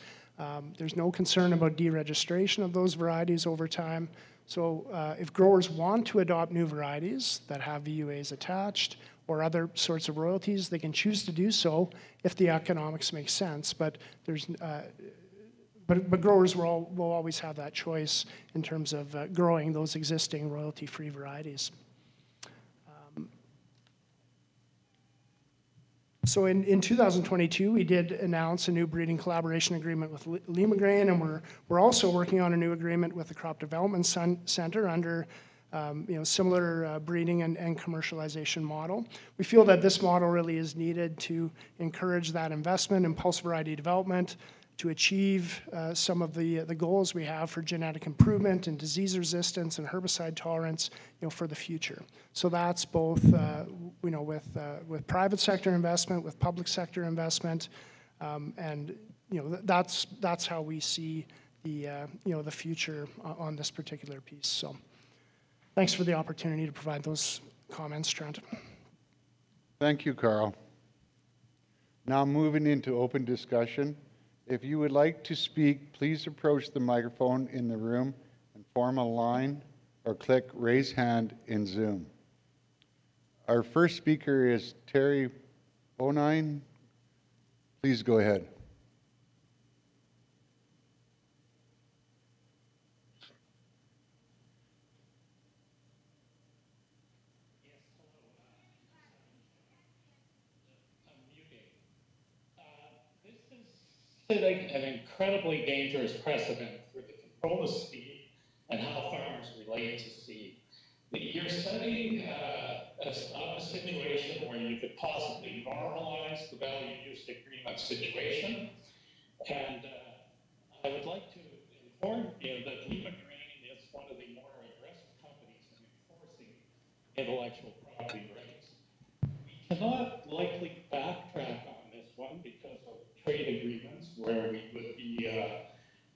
There's no concern about deregistration of those varieties over time. So if growers want to adopt new varieties that have VUAs attached or other sorts of royalties, they can choose to do so if the economics make sense. But growers will always have that choice in terms of growing those existing royalty-free varieties. So in 2022, we did announce a new breeding collaboration agreement with Limagrain, and we're also working on a new agreement with the Crop Development Center under similar breeding and commercialization model. We feel that this model really is needed to encourage that investment in pulse variety development, to achieve some of the goals we have for genetic improvement and disease resistance and herbicide tolerance, for the future. So that's both, with private sector investment, with public sector investment, and that's how we see the future on this particular piece. So, thanks for the opportunity to provide those comments, Trent. Thank you, Carl. Now moving into open discussion. If you would like to speak, please approach the microphone in the room and form a line or click raise hand in Zoom. Our first speaker is Terry Bonine. Please go ahead. Setting an incredibly dangerous precedent for the control of seed and how farmers relate to seed. You're setting a situation where you could possibly normalize the value use agreement situation. And I would like to inform you that Limagrain is one of the more aggressive companies in enforcing intellectual property rights. We cannot likely backtrack on this one because of trade agreements where we would be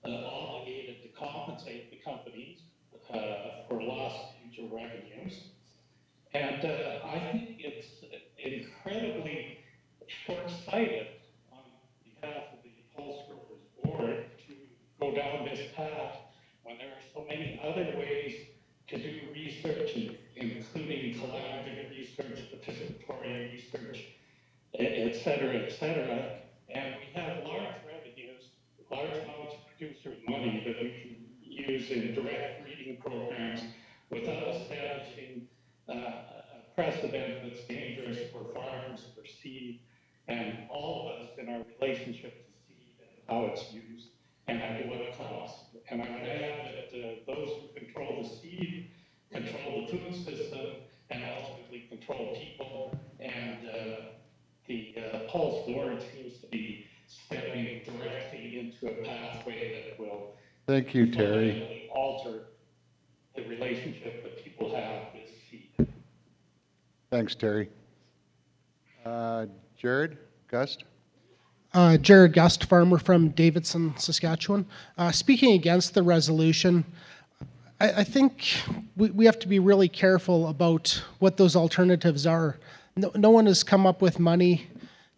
obligated to compensate the companies for lost future revenues. And I think it's incredibly short-sighted on behalf of the Pulse Growers Board to go down this path when there are so many other ways to do research, including collaborative research, participatory research, et cetera, et cetera. And we have large revenues, large amounts of producer money that we can use in direct breeding programs without establishing a precedent that's dangerous for farmers, for seed, and all of us in our relationship to seed and how it's used and at what cost. And I would add that those who control the seed control the food system and ultimately control people. And the Pulse Board seems to be stepping directly into a pathway that will Thank you, Terry. fundamentally alter the relationship that people have with seed. Thanks, Terry. Jared, Gust? Jared Gust, farmer from Davidson, Saskatchewan. Speaking against the resolution, I think we have to be really careful about what those alternatives are. No one has come up with money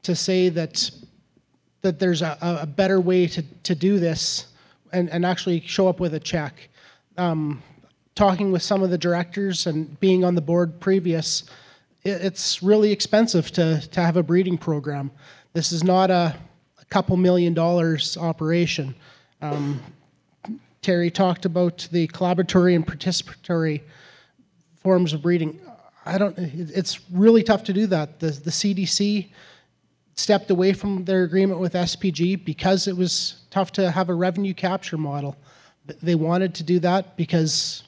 to say that there's a better way to do this and actually show up with a check. Talking with some of the directors and being on the board previous, it's really expensive to have a breeding program. This is not a couple $1 million operation. Terry talked about the collaboratory and participatory forms of breeding. It's really tough to do that. The CDC stepped away from their agreement with SPG because it was tough to have a revenue capture model. They wanted to do that because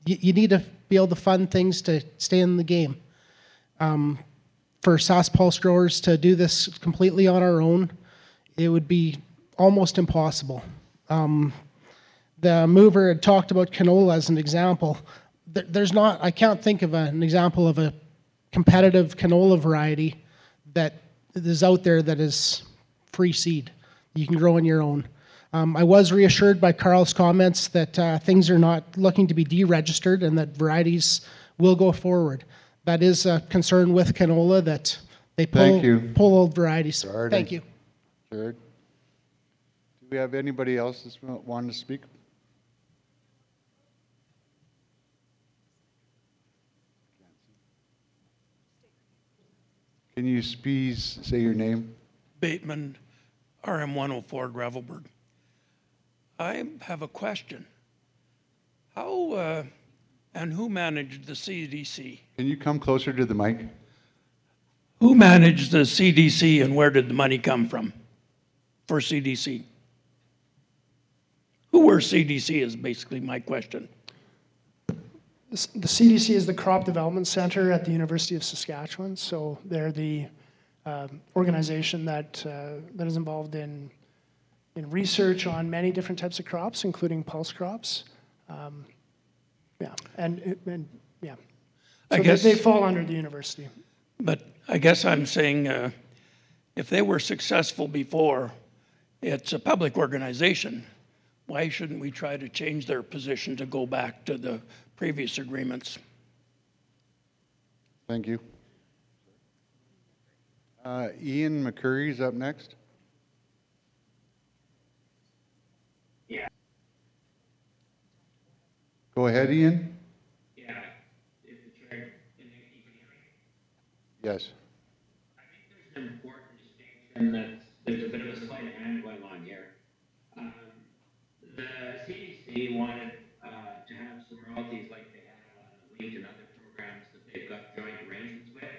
you need to be able to fund things to stay in the game. For Sask Pulse growers to do this completely on our own, it would be almost impossible. The mover had talked about canola as an example. I can't think of an example of a competitive canola variety that is out there that is free seed. You can grow on your own. I was reassured by Carl's comments that things are not looking to be deregistered and that varieties will go forward. That is a concern with canola, that they pull old varieties. Jared. Thank you. Jared? Do we have anybody else that's wanting to speak? Can you please say your name? Bateman, RM104 Gravelburg. I have a question. How and who managed the CDC? Can you come closer to the mic? Who managed the CDC and where did the money come from for CDC? Who were CDC is basically my question. The CDC is the Crop Development Center at the University of Saskatchewan. So they're the organization that is involved in research on many different types of crops, including pulse crops. Yeah, and yeah. So I guess they fall under the university. But I guess I'm saying if they were successful before, it's a public organization. Why shouldn't we try to change their position to go back to the previous agreements? Thank you. Ian McCurry's up next. Yeah. Go ahead, Ian. Yeah, if the chair, can you hear me? Yes. I think there's an important distinction that there's a bit of a sleight of hand going on here. The CDC wanted to have some royalties like they have on the wheat and other programs that they've got joint arrangements with.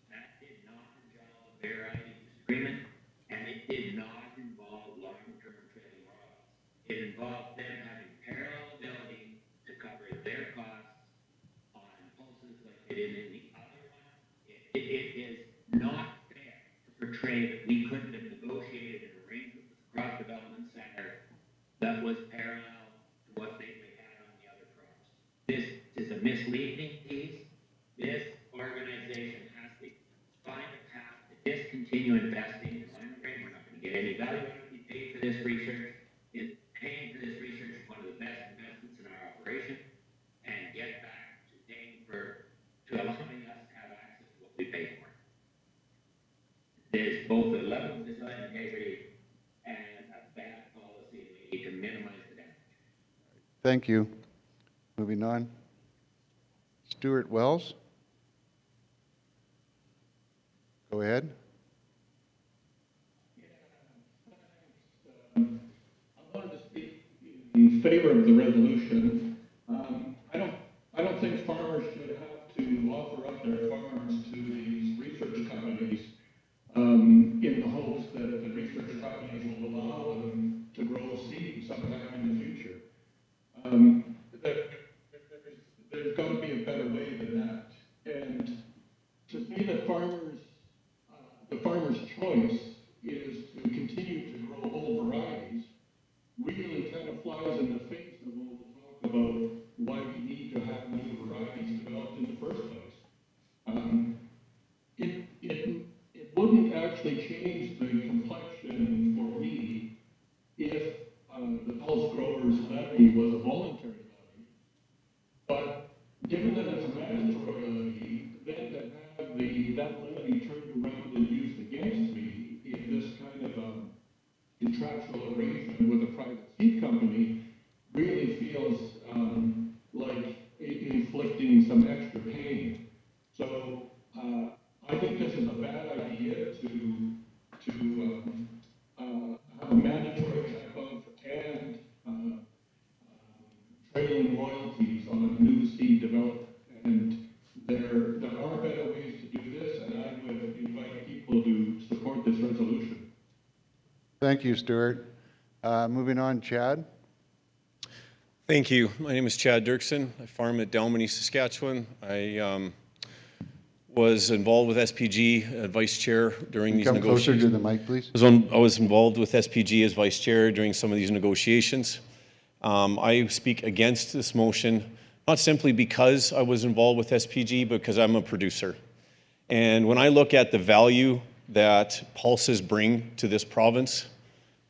That did not involve a variety use agreement, and it did not involve long-term trading royalties. It involved them having parallel ability to cover their costs on pulses like they did in the other one. It is not fair to portray that we couldn't have negotiated an arrangement with the Crop Development Center that was parallel to what they had on the other crops. This is a misleading piece. This organization has to find a path to discontinue investing in minor grain. We're not going to get any value out of it. We paid for this research. Paying for this research is one of the best investments in our operation, and get back to paying for, to allowing us to have access to what we pay for. to minimize the damage. Thank you. Moving on. Stuart Wells. Go ahead. I wanted to speak in favor of the resolution. I don't think farmers should have to offer up their farms to these research companies in the hopes that the research companies will allow them to grow seed sometime in the future. There's got to be a better way than that. And to say that the farmer's choice is to continue to grow old varieties really kind of flies in the face of all the talk about why we need to have new varieties developed in the first place. It wouldn't actually change the complexion for me if the Pulse Growers levy was a voluntary levy. But given that it's a mandatory levy, then to have that levy turned around and used against me in this kind of contractual arrangement with a private seed company really feels like inflicting some extra pain. So I think this is a bad idea to have a mandatory type of and trailing royalties on new seed development. And there are better ways to do this, and I would invite people to support this resolution. Thank you, Stuart. Moving on, Chad. Thank you. My name is Chad Dirksen. I farm at Dalmeny, Saskatchewan. I was involved with SPG, vice chair during these Come closer negotiations. to the mic, please. I was involved with SPG as vice chair during some of these negotiations. I speak against this motion, not simply because I was involved with SPG, but because I'm a producer. And when I look at the value that pulses bring to this province,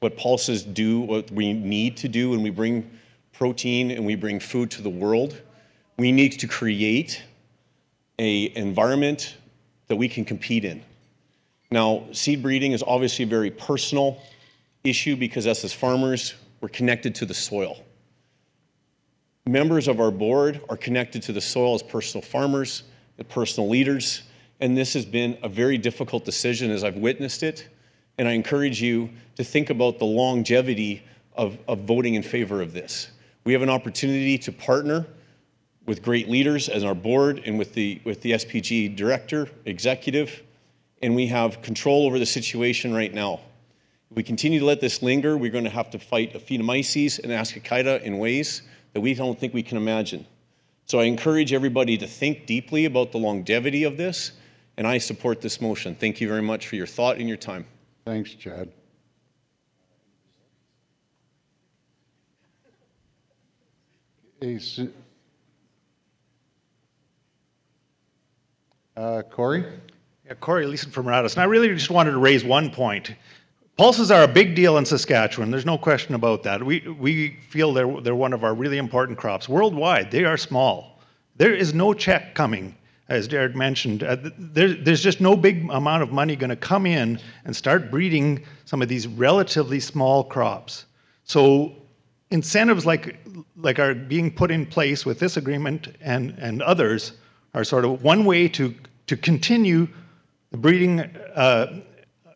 what pulses do, what we need to do when we bring protein and we bring food to the world, we need to create an environment that we can compete in. Now, seed breeding is obviously a very personal issue because us as farmers, we're connected to the soil. Members of our board are connected to the soil as personal farmers, as personal leaders, and this has been a very difficult decision as I've witnessed it, and I encourage you to think about the longevity of voting in favor of this. We have an opportunity to partner with great leaders as our board and with the SPG director, executive, and we have control over the situation right now. If we continue to let this linger, we're going to have to fight Aphanomyces and Ascochyta in ways that we don't think we can imagine. So I encourage everybody to think deeply about the longevity of this, and I support this motion. Thank you very much for your thought and your time. Thanks, Chad. Corey? Yeah, Corey Leeson from Radisson. I really just wanted to raise one point. Pulses are a big deal in Saskatchewan. There's no question about that. We feel they're one of our really important crops. Worldwide, they are small. There is no check coming, as Jared mentioned. There's just no big amount of money going to come in and start breeding some of these relatively small crops. So incentives like are being put in place with this agreement and others are sort of one way to continue the breeding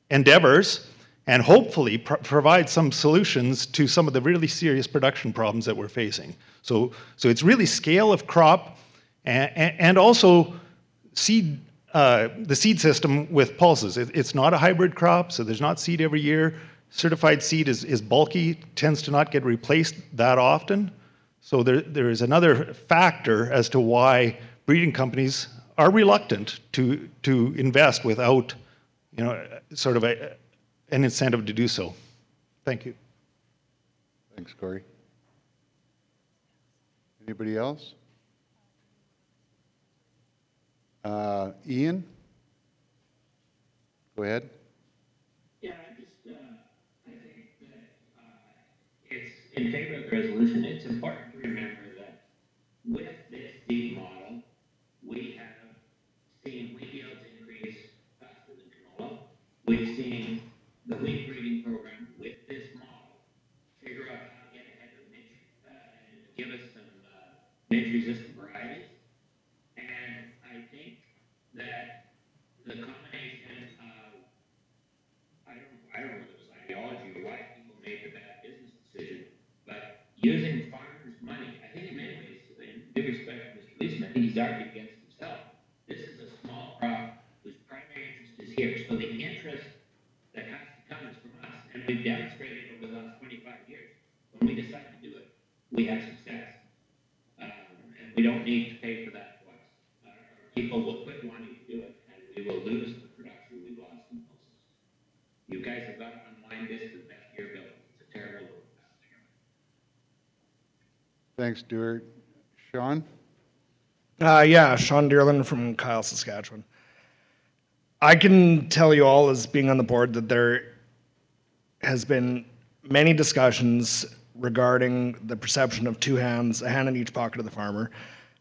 endeavors and hopefully provide some solutions to some of the really serious production problems that we're facing. So it's really scale of crop and also seed, the seed system with pulses. It's not a hybrid crop, so there's not seed every year. Certified seed is bulky, tends to not get replaced that often. So there is another factor as to why breeding companies are reluctant to invest without, sort of an incentive to do so. Thank you. Thanks, Corey. Anybody else? Ian? Go ahead. Yeah, I think that it's in favor of the resolution. It's important to remember that with this seed model, we have seen wheat yields increase faster than canola. We've seen the wheat breeding program with this model figure out how you why people made the bad business decision, but using farmers' money, I think in many ways, in due respect to Mr. Leeson, I think he's argued against himself. This is a small crop whose primary interest is here, so the interest that has to come is from us, and we've demonstrated over the last 25 years, when we decide to do it, we have success. And we don't need to pay for that twice. People will quit wanting to do it, and we will lose the production we've lost in pulses. You guys have got to unwind this to the best of your ability. It's a terrible world. Thanks, Stuart. Sean? Yeah, Sean Dearland from Kyle, Saskatchewan. I can tell you all, as being on the board, that there has been many discussions regarding the perception of two hands, a hand in each pocket of the farmer.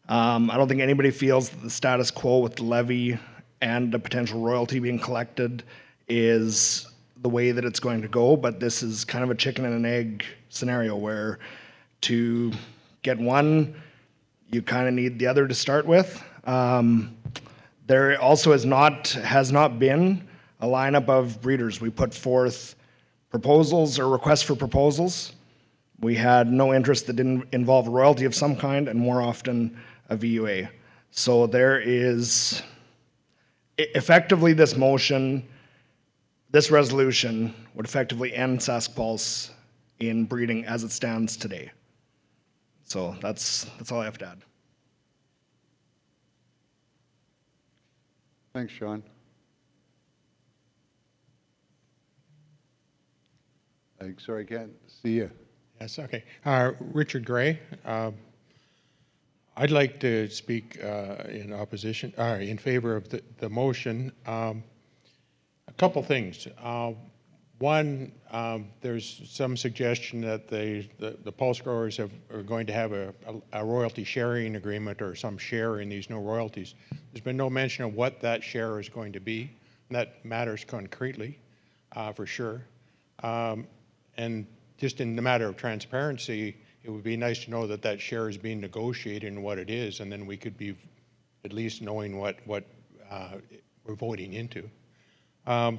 I don't think anybody feels that the status quo with the levy and the potential royalty being collected is the way that it's going to go, but this is kind of a chicken and an egg scenario where to get one, you kind of need the other to start with. There also has not been a lineup of breeders. We put forth proposals or requests for proposals. We had no interest that didn't involve a royalty of some kind, and more often a VUA. So there is effectively this motion, this resolution would effectively end SaskPulse in breeding as it stands today. So that's all I have to add. Thanks, Sean. Sorry, I can't see you. Yes, okay. Richard Gray. I'd like to speak in opposition, in favor of the motion. A couple things. One, there's some suggestion that the pulse growers are going to have a royalty sharing agreement or some share in these no royalties. There's been no mention of what that share is going to be, and that matters concretely, for sure. And just in the matter of transparency, it would be nice to know that that share is being negotiated and what it is, and then we could be at least knowing what we're voting into. I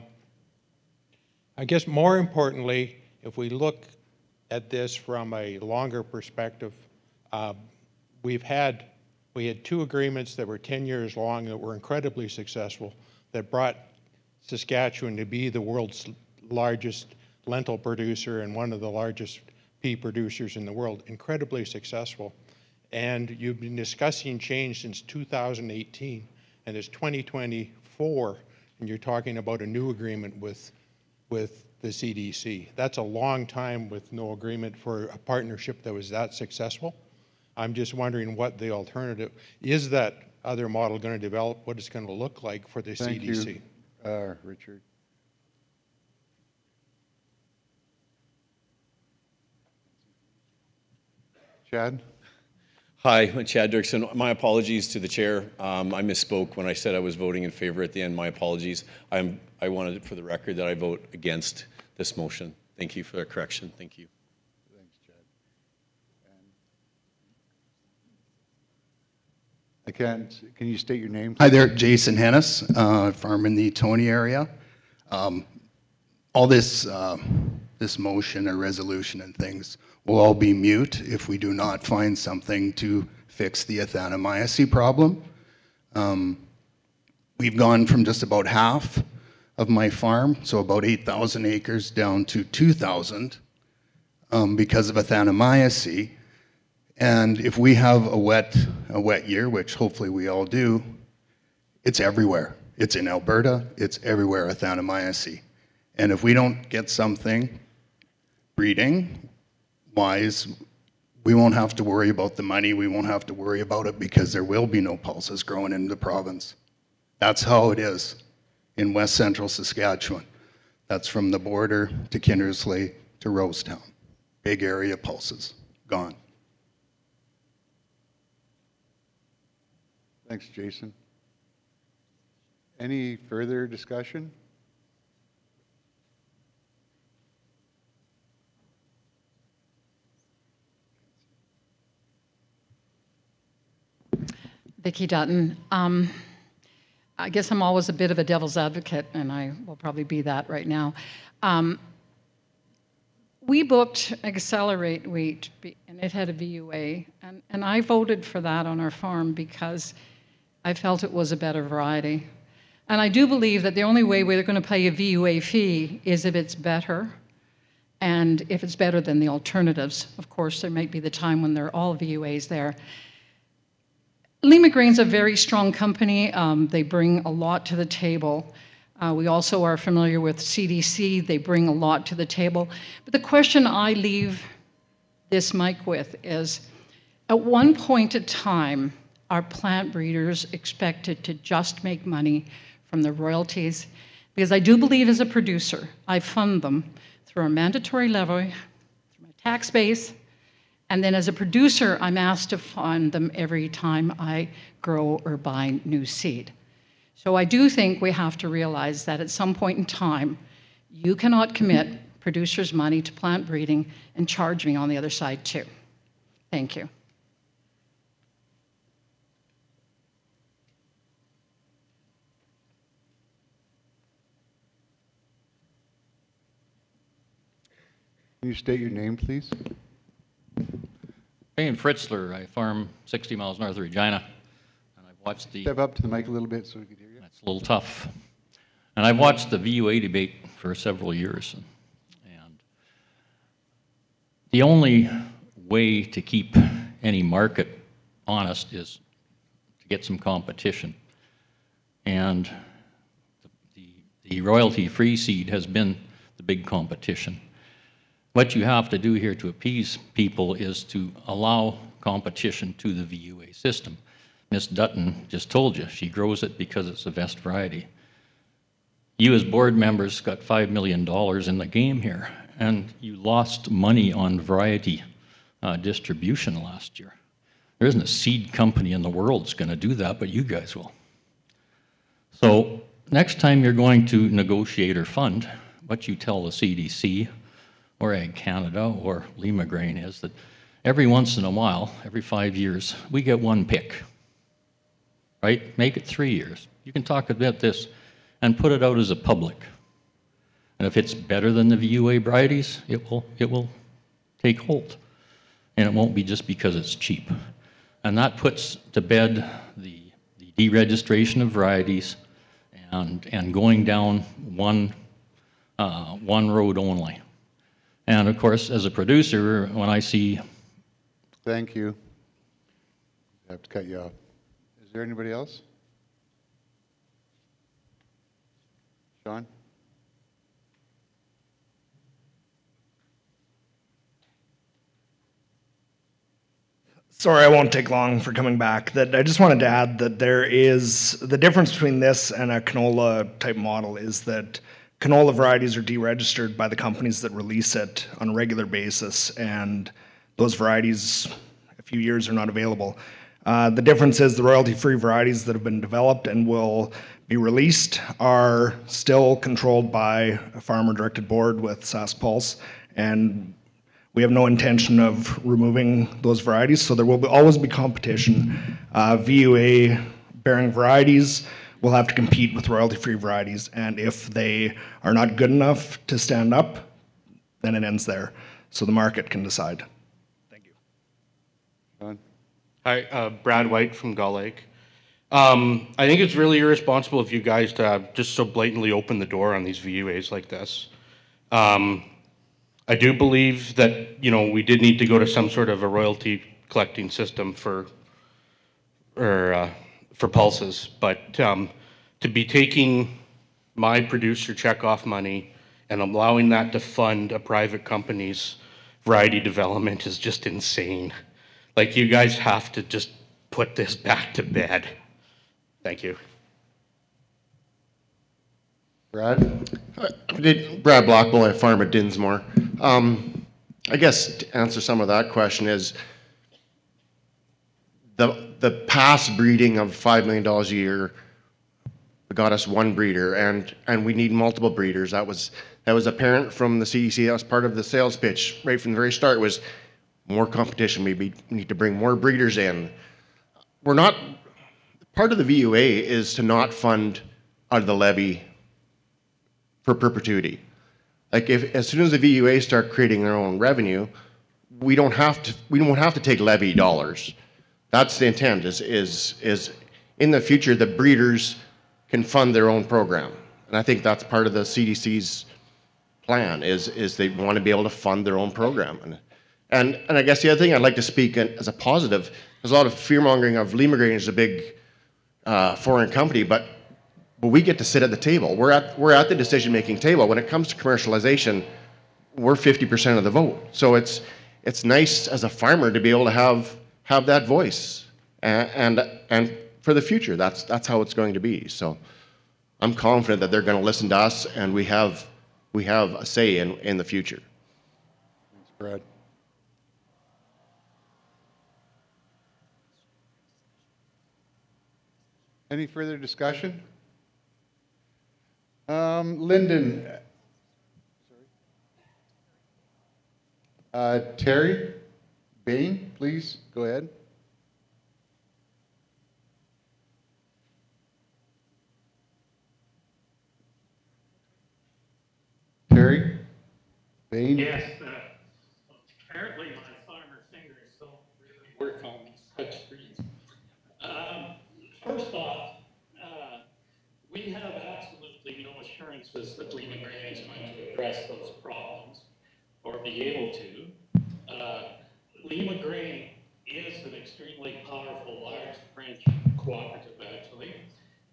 guess more importantly, if we look at this from a longer perspective, we had 2 agreements that were 10 years long that were incredibly successful, that brought Saskatchewan to be the world's largest lentil producer and one of the largest pea producers in the world, incredibly successful. And you've been discussing change since 2018, and it's 2024, and you're talking about a new agreement with the CDC. That's a long time with no agreement for a partnership that was that successful. I'm just wondering what the alternative, is that other model going to develop, what it's going to look like for the CDC? Thank you, Richard. Chad? Hi, I'm Chad Dirksen. My apologies to the chair. I misspoke when I said I was voting in favor at the end. My apologies. I wanted it for the record that I vote against this motion. Thank you for the correction. Thank you. Thanks, Chad. Can you state your name? Hi there, Jason Hennis, farm in the Tony area. All this motion or resolution and things will all be mute if we do not find something to fix the Athanamycin problem. We've gone from just about half of my farm, so about 8,000 acres, down to 2,000 because of Athanamycin. And if we have a wet year, which hopefully we all do, it's everywhere. It's in Alberta, it's everywhere, Athanamycin. And if we don't get something breeding-wise, we won't have to worry about the money, we won't have to worry about it because there will be no pulses growing in the province. That's how it is in west central Saskatchewan. That's from the border to Kindersley to Rosetown. Big area pulses, gone. Thanks, Jason. Any further discussion? Vicki Dutton. I guess I'm always a bit of a devil's advocate, and I will probably be that right now. We booked Accelerate Wheat, and it had a VUA, and I voted for that on our farm because I felt it was a better variety. And I do believe that the only way we're going to pay a VUA fee is if it's better, and if it's better than the alternatives. Of course, there might be the time when they're all VUAs there. Lima Grain's a very strong company. They bring a lot to the table. We also are familiar with CDC. They bring a lot to the table. But the question I leave this mic with is, at one point in time, are plant breeders expected to just make money from the royalties? Because I do believe as a producer, I fund them through a mandatory levy, through my tax base, and then as a producer, I'm asked to fund them every time I grow or buy new seed. So I do think we have to realize that at some point in time, you cannot commit producers' money to plant breeding and charge me on the other side too. Thank you. Can you state your name, please? Ian Fritzler. I farm 60 miles north of Regina, and I've watched the... Step up to the mic a little bit so we can hear you. That's a little tough. And I've watched the VUA debate for several years. And the only way to keep any market honest is to get some competition. And the royalty-free seed has been the big competition. What you have to do here to appease people is to allow competition to the VUA system. Ms. Dutton just told you she grows it because it's the best variety. You as board members got $5 million in the game here, and you lost money on variety distribution last year. There isn't a seed company in the world that's going to do that, but you guys will. So next time you're going to negotiate or fund, what you tell the CDC or Ag Canada or Lima Grain is that every once in a while, every 5 years, we get one pick, right? Make it 3 years. You can talk about this and put it out as a public. And if it's better than the VUA varieties, it will take hold. And it won't be just because it's cheap. And that puts to bed the deregistration of varieties and going down one road only. And of course, as a producer, when I see... Thank you. I have to cut you off. Is there anybody else? Sean? Sorry, I won't take long for coming back. That I just wanted to add that there is the difference between this and a canola type model is that canola varieties are deregistered by the companies that release it on a regular basis, and those varieties, a few years, are not available. The difference is the royalty-free varieties that have been developed and will be released are still controlled by a farmer-directed board with SaskPulse, and we have no intention of removing those varieties, so there will always be competition. VUA-bearing varieties will have to compete with royalty-free varieties, and if they are not good enough to stand up, then it ends there. So the market can decide. Thank you. Sean? Hi, Brad White from Gull Lake. I think it's really irresponsible of you guys to just so blatantly open the door on these VUAs like this. I do believe that, you know, we did need to go to some sort of a royalty collecting system for pulses, but to be taking my producer checkoff money and allowing that to fund a private company's variety development is just insane. Like, you guys have to just put this back to bed. Thank you. Brad? Brad Blockbull, I farm at Dinsmore. I guess to answer some of that question is the past breeding of $5 million a year got us one breeder, and we need multiple breeders. That was apparent from the CDC. That was part of the sales pitch right from the very start, was more competition. We need to bring more breeders in. We're not, part of the VUA is to not fund out of the levy for perpetuity. Like if as soon as the VUA start creating their own revenue, we don't have to take levy dollars. That's the intent. Is in the future the breeders can fund their own program, and I think that's part of the CDC's plan. Is they want to be able to fund their own program, and I guess the other thing I'd like to speak as a positive. There's a lot of fear mongering of Lima Grain is a big foreign company, but we get to sit at the table. We're at the decision-making table. When it comes to commercialization, we're 50% of the vote. So it's nice as a farmer to be able to have that voice, and for the future, that's how it's going to be. So I'm confident that they're going to listen to us, and we have a say in the future. Thanks, Brad. Any further discussion? Lyndon. Terry Bain, please go ahead. Terry Bain. Yes, apparently my farmer fingers don't really work on these touch screens. First off, we have absolutely no assurances that Lima Grain is going to address those problems or be able to. Lima Grain is an extremely powerful, large French cooperative, actually,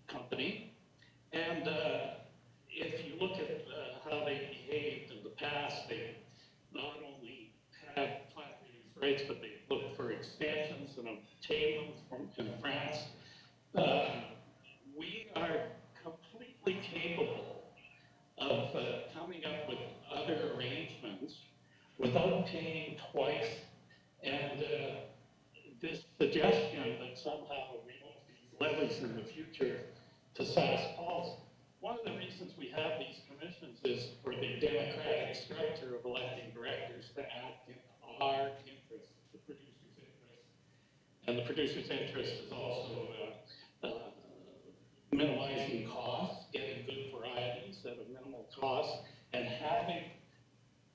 company. And if you look at how they behaved in the past, they not only had plant reduced rates, but they looked for extensions and obtained them in France. We are completely capable of coming up with other arrangements without paying twice. And this suggestion that somehow we won't use levies in the future to SaskPulse, one of the reasons we have these commissions is for the democratic structure of electing directors to act in our interest, the producer's interest. And the producer's interest is also minimizing costs, getting good varieties at a minimal cost, and having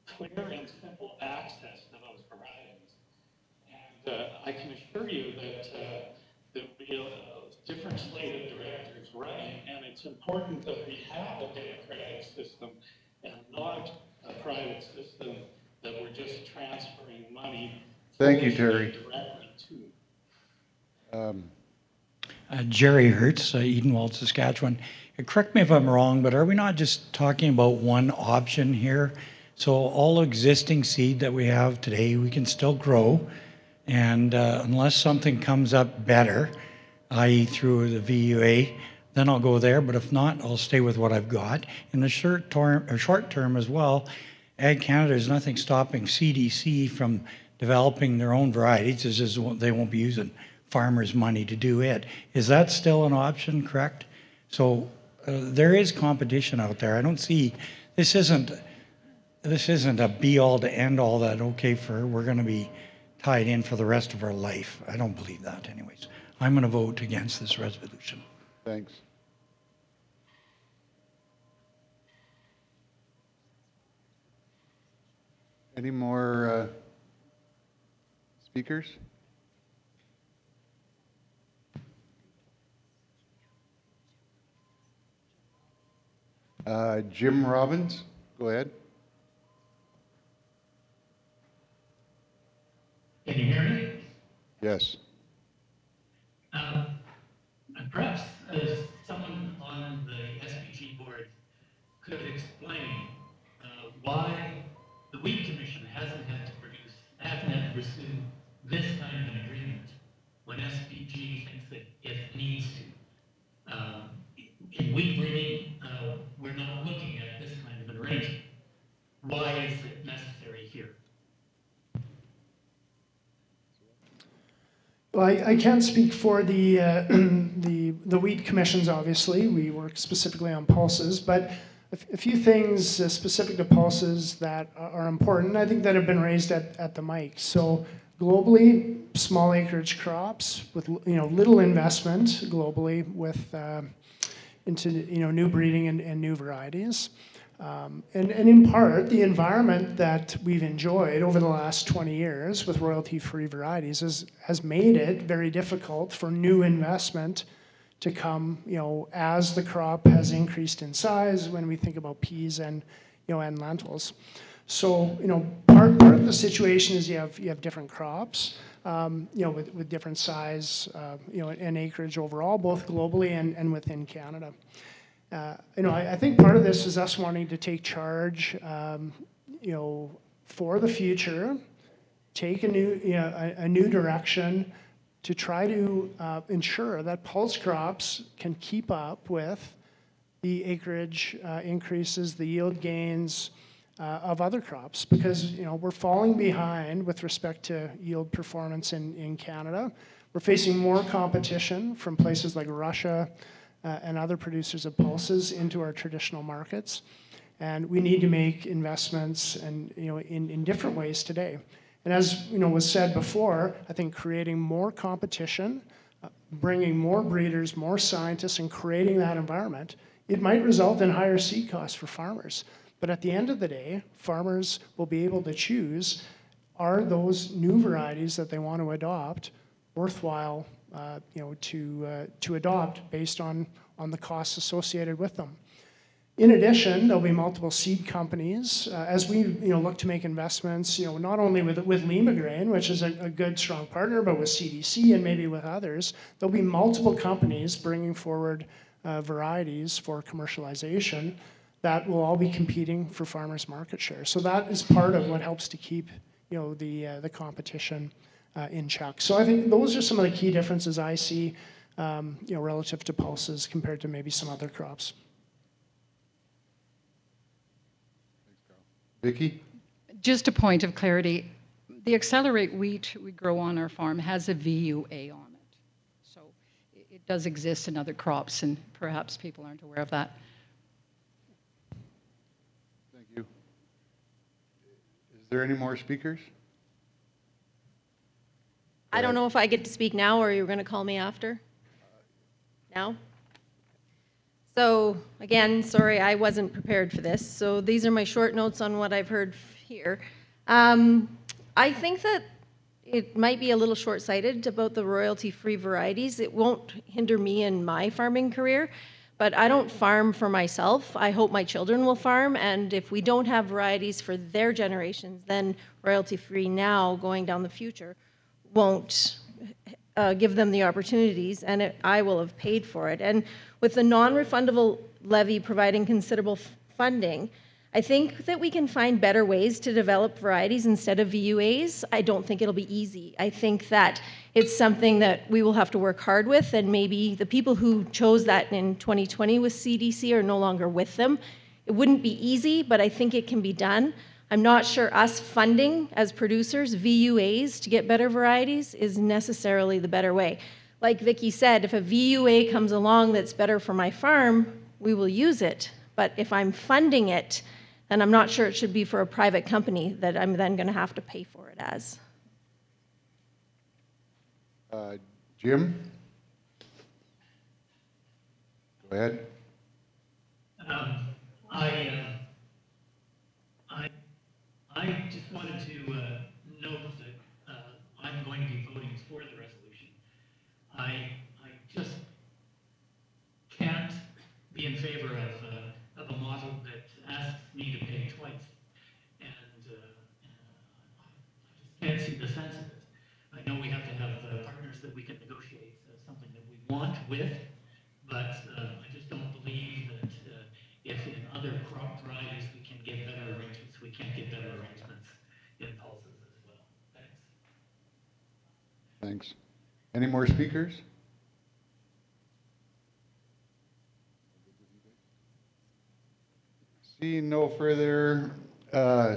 clear and simple access to those varieties. And I can assure you that there will be a different slate of directors running, and it's important that we have a democratic system and not a private system that we're just transferring money. Thank you, Terry. Directly to. Jerry Hertz, Edenwald, Saskatchewan. Correct me if I'm wrong, but are we not just talking about one option here? So all existing seed that we have today, we can still grow. And unless something comes up better, i.e. through the VUA, then I'll go there. But if not, I'll stay with what I've got. In the short term as well, Ag Canada, there's nothing stopping CDC from developing their own varieties. It's just they won't be using farmers' money to do it. Is that still an option, correct? So there is competition out there. I don't see, this isn't a be-all to end-all that, okay, we're going to be tied in for the rest of our life. I don't believe that anyways. I'm going to vote against this resolution. Thanks. Any more speakers? Jim Robbins, go ahead. Can you hear me? Yes. Perhaps someone on the SPG board could explain why the Wheat Commission hasn't had to pursue this kind of an agreement when SPG thinks that it needs to. In wheat breeding, we're not looking at this kind of an arrangement. Why is it necessary here? Well, I can't speak for the wheat commissions, obviously. We work specifically on pulses, but a few things specific to pulses that are important, I think, that have been raised at the mic. So globally, small acreage crops with little investment globally with into new breeding and new varieties. And in part, the environment that we've enjoyed over the last 20 years with royalty-free varieties has made it very difficult for new investment to come, as the crop has increased in size when we think about peas and lentils. So, part of the situation is you have different crops, with different size, and acreage overall, both globally and within Canada. I think part of this is us wanting to take charge, for the future, take a new direction to try to ensure that pulse crops can keep up with the acreage increases, the yield gains of other crops, because we're falling behind with respect to yield performance in Canada. We're facing more competition from places like Russia and other producers of pulses into our traditional markets, and we need to make investments and in different ways today. And as was said before, I think creating more competition, bringing more breeders, more scientists, and creating that environment, it might result in higher seed costs for farmers. But at the end of the day, farmers will be able to choose, are those new varieties that they want to adopt worthwhile to adopt based on the costs associated with them. In addition, there'll be multiple seed companies as we look to make investments, not only with Lima Grain, which is a good, strong partner, but with CDC and maybe with others. There'll be multiple companies bringing forward varieties for commercialization that will all be competing for farmers' market share. So that is part of what helps to keep the competition in check. So I think those are some of the key differences I see relative to pulses compared to maybe some other crops. Vicki? Just a point of clarity. The Accelerate wheat we grow on our farm has a VUA on it. So it does exist in other crops, and perhaps people aren't aware of that. Thank you. Is there any more speakers? I don't know if I get to speak now or you're going to call me after. Now? So again, sorry, I wasn't prepared for this. So these are my short notes on what I've heard here. I think that it might be a little short-sighted about the royalty-free varieties. It won't hinder me in my farming career, but I don't farm for myself. I hope my children will farm, and if we don't have varieties for their generations, then royalty-free now going down the future won't give them the opportunities, and I will have paid for it. And with the non-refundable levy providing considerable funding, I think that we can find better ways to develop varieties instead of VUAs. I don't think it'll be easy. I think that it's something that we will have to work hard with, and maybe the people who chose that in 2020 with CDC are no longer with them. It wouldn't be easy, but I think it can be done. I'm not sure us funding as producers VUAs to get better varieties is necessarily the better way. Like Vicki said, if a VUA comes along that's better for my farm, we will use it. But if I'm funding it, then I'm not sure it should be for a private company that I'm then going to have to pay for it as. Jim? Go ahead. I just wanted to note that I'm going to be voting for the resolution. I just can't be in favor of a model that asks me to pay twice, and I just can't see the sense of it. I know we have to have partners that we can negotiate something that we want with, but I just don't believe that if in other crop varieties we can get better arrangements, we can't get better arrangements in pulses as well. Thanks. Thanks. Any more speakers? Seeing no further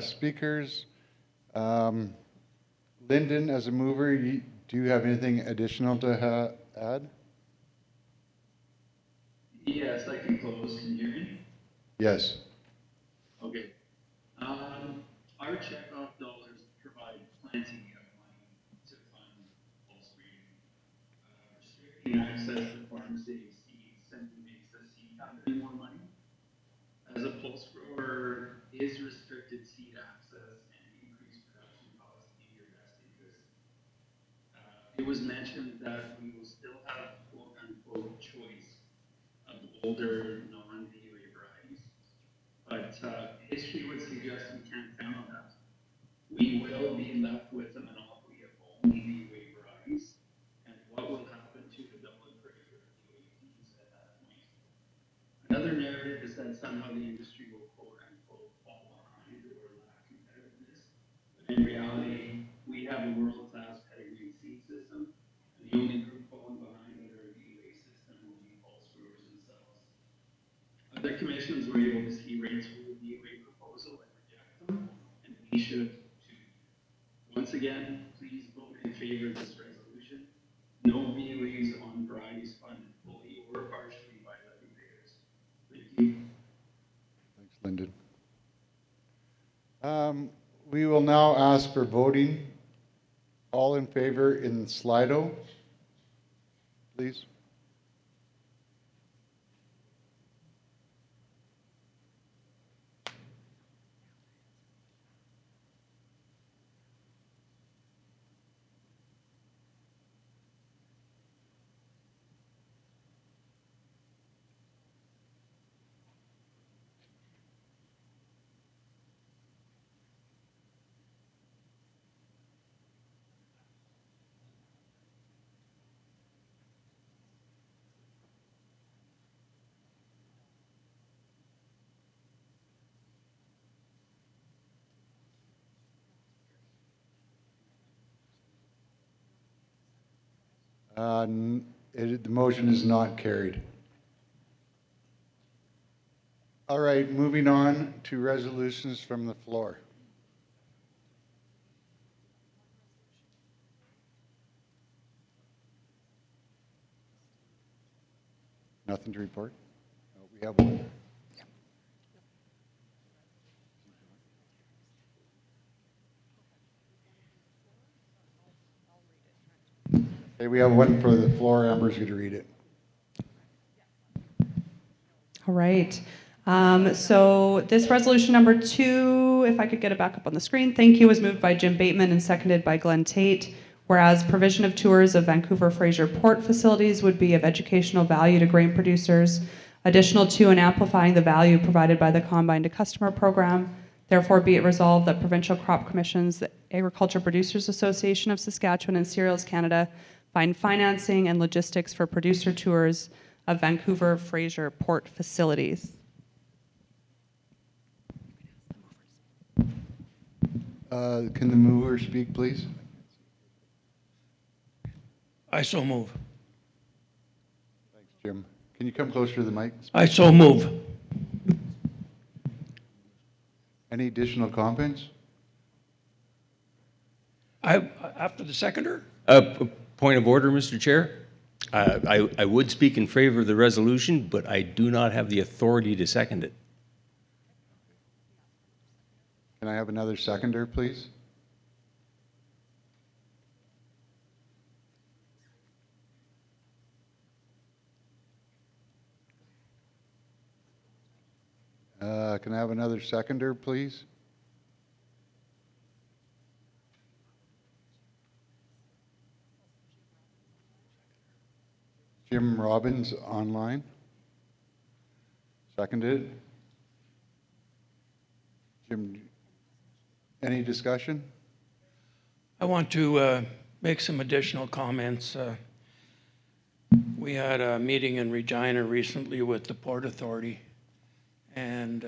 speakers, Lyndon, as a mover, do you have anything additional to add? Yes, I can close. Can you hear me? Yes. Okay. Our checkoff dollars provide plenty of money to fund pulse breeding. Restricting access to farm-safe seeds simply makes the seed company more money. As a pulse grower, is restricted seed access and increased production costs in your best interest? It was mentioned that we will still have quote unquote choice of older non-VOA varieties, but history would suggest we can't count on that. We will be left with a monopoly of only VOA varieties, and what will happen to the double pressure UAPs at that point? Another narrative is that somehow the industry will quote unquote fall behind or lack competitiveness. But in reality, we have a world-class pedigree seed system, and the only group falling behind under a VUA system will be pulse growers themselves. Other commissions were able to see rates for the VUA proposal and reject them, and we should too. Once again, please vote in favor of this resolution. No VUAs on varieties funded fully or partially by levy payers. Thank you. Thanks, Lyndon. We will now ask for voting. All in favor in Slido, please. The motion is not carried. All right, moving on to resolutions from the floor. Nothing to report? No, we have one. Okay, we have one for the floor. Amber's going to read it. All right. So this resolution number 2, if I could get it back up on the screen, thank you, was moved by Jim Bateman and seconded by Glenn Tate. Whereas provision of tours of Vancouver Fraser port facilities would be of educational value to grain producers, additional to and amplifying the value provided by the Combine to Customer program. Therefore, be it resolved that Provincial Crop Commissions, the Agriculture Producers Association of Saskatchewan, and Cereals Canada find financing and logistics for producer tours of Vancouver Fraser port facilities. Can the mover speak, please? I so move. Thanks, Jim. Can you come closer to the mic? I so move. Any additional comments? After the seconder? Point of order, Mr. Chair. I would speak in favor of the resolution, but I do not have the authority to second it. Can I have another seconder, please? Can I have another seconder, please? Jim Robbins online. Seconded. Jim, any discussion? I want to make some additional comments. We had a meeting in Regina recently with the Port Authority, and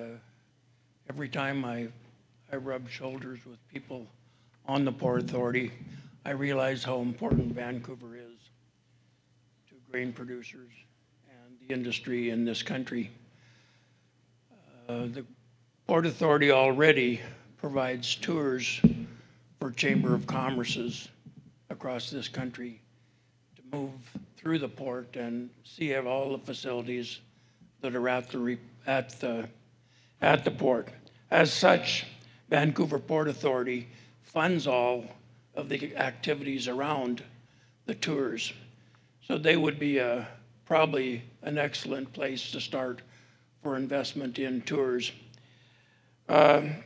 every time I rub shoulders with people on the Port Authority, I realize how important Vancouver is to grain producers and the industry in this country. The Port Authority already provides tours for Chamber of Commerce's across this country to move through the port and see all the facilities that are at the port. As such, Vancouver Port Authority funds all of the activities around the tours. So they would be probably an excellent place to start for investment in tours.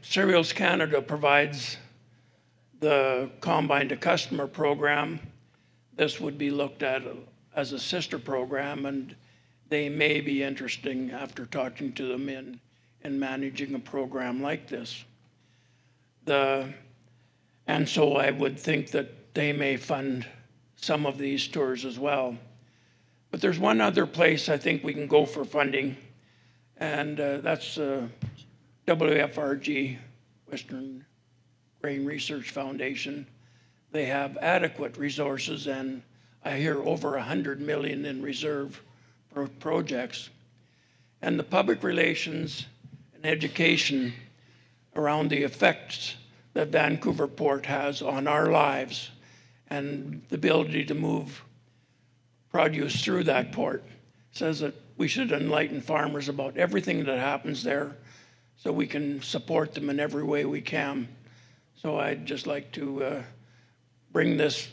Cereals Canada provides the Combine to Customer program. This would be looked at as a sister program, and they may be interesting after talking to them in managing a program like this. And so I would think that they may fund some of these tours as well. But there's one other place I think we can go for funding, and that's WFRG, Western Grain Research Foundation. They have adequate resources, and I hear over 100 million in reserve projects. And the public relations and education around the effects that Vancouver Port has on our lives and the ability to move produce through that port says that we should enlighten farmers about everything that happens there so we can support them in every way we can. So I'd just like to bring this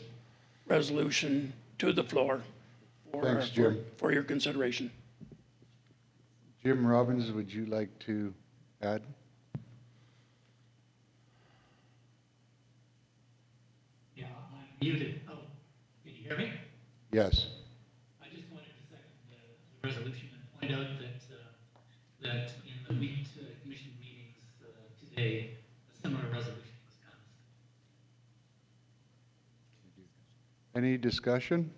resolution to the floor Thanks, Jim. for your consideration. Jim Robbins, would you like to add? Yeah, I'm muted. Oh, can you hear me? Yes. I just wanted to second the resolution and point out that in the wheat commission meetings today, a similar resolution was passed. Any discussion?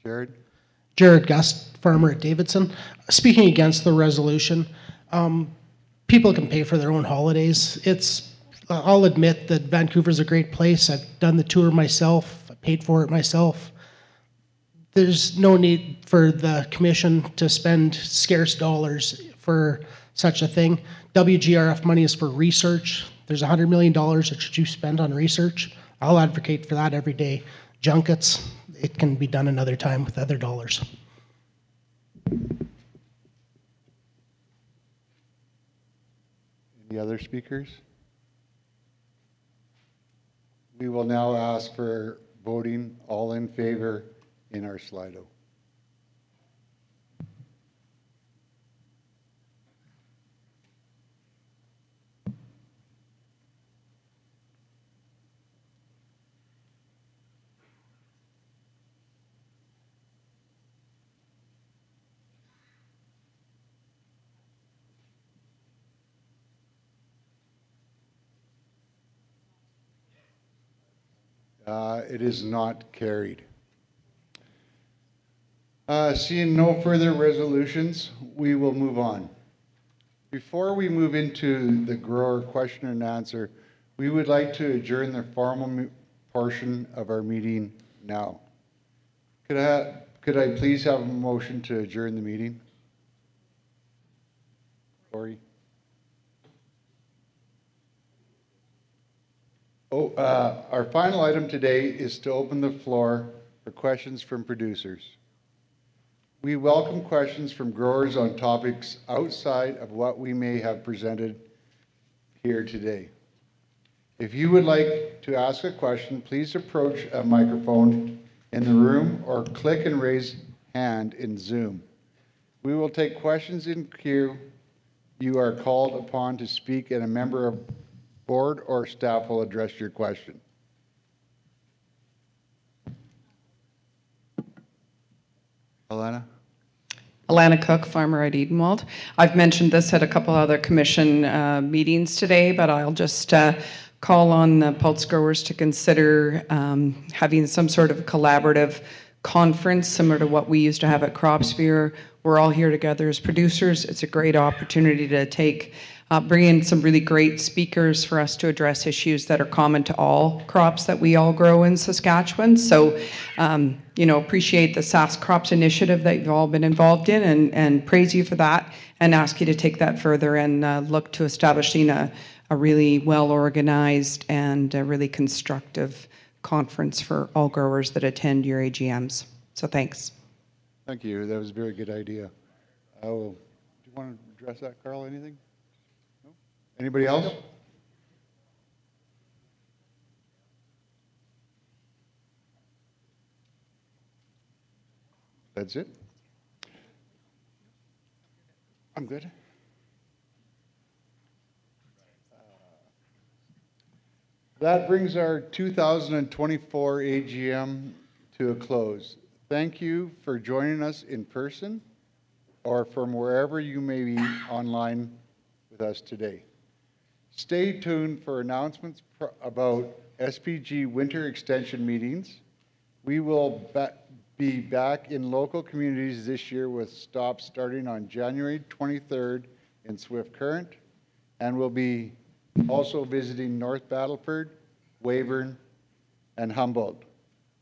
Jared? Jared Gust, farmer at Davidson. Speaking against the resolution, people can pay for their own holidays. I'll admit that Vancouver's a great place. I've done the tour myself. I paid for it myself. There's no need for the commission to spend scarce dollars for such a thing. WGRF money is for research. There's $100 million that should you spend on research. I'll advocate for that every day. Junkets, it can be done another time with other dollars. Any other speakers? We will now ask for voting. All in favor in our Slido. It is not carried. Seeing no further resolutions, we will move on. Before we move into the grower question and answer, we would like to adjourn the formal portion of our meeting now. Could I please have a motion to adjourn the meeting? Corey? Our final item today is to open the floor for questions from producers. We welcome questions from growers on topics outside of what we may have presented here today. If you would like to ask a question, please approach a microphone in the room or click and raise hand in Zoom. We will take questions in queue. You are called upon to speak, and a member of board or staff will address your question. Alana? Alana Cook, farmer at Edenwald. I've mentioned this at a couple other commission meetings today, but I'll just call on the pulse growers to consider having some sort of collaborative conference similar to what we used to have at CropSphere. We're all here together as producers. It's a great opportunity to bring in some really great speakers for us to address issues that are common to all crops that we all grow in Saskatchewan. So, appreciate the Sask Crops initiative that you've all been involved in and praise you for that and ask you to take that further and look to establishing a really well-organized and a really constructive conference for all growers that attend your AGMs. So thanks. Thank you. That was a very good idea. Do you want to address that, Carl? Anything? No? Anybody else? That's it? I'm good. That brings our 2024 AGM to a close. Thank you for joining us in person or from wherever you may be online with us today. Stay tuned for announcements about SPG winter extension meetings. We will be back in local communities this year with stops starting on January 23rd in Swift Current, and we'll be also visiting North Battleford, Weyburn, and Humboldt.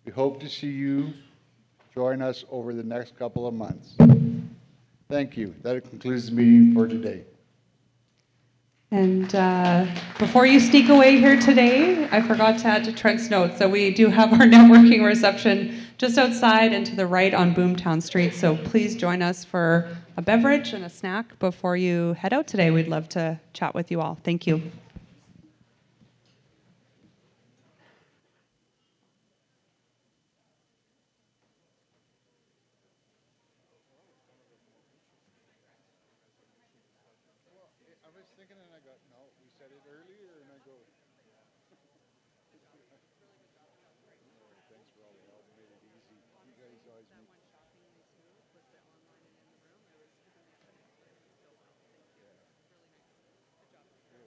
We hope to see you join us over the next couple of months. Thank you. That concludes the meeting for today. And before you sneak away here today, I forgot to add to Trent's notes that we do have our networking reception just outside and to the right on Boomtown Street. So please join us for a beverage and a snack before you head out today. We'd love to chat with you all. Thank you. I was thinking and I got, no, we said it earlier and I go,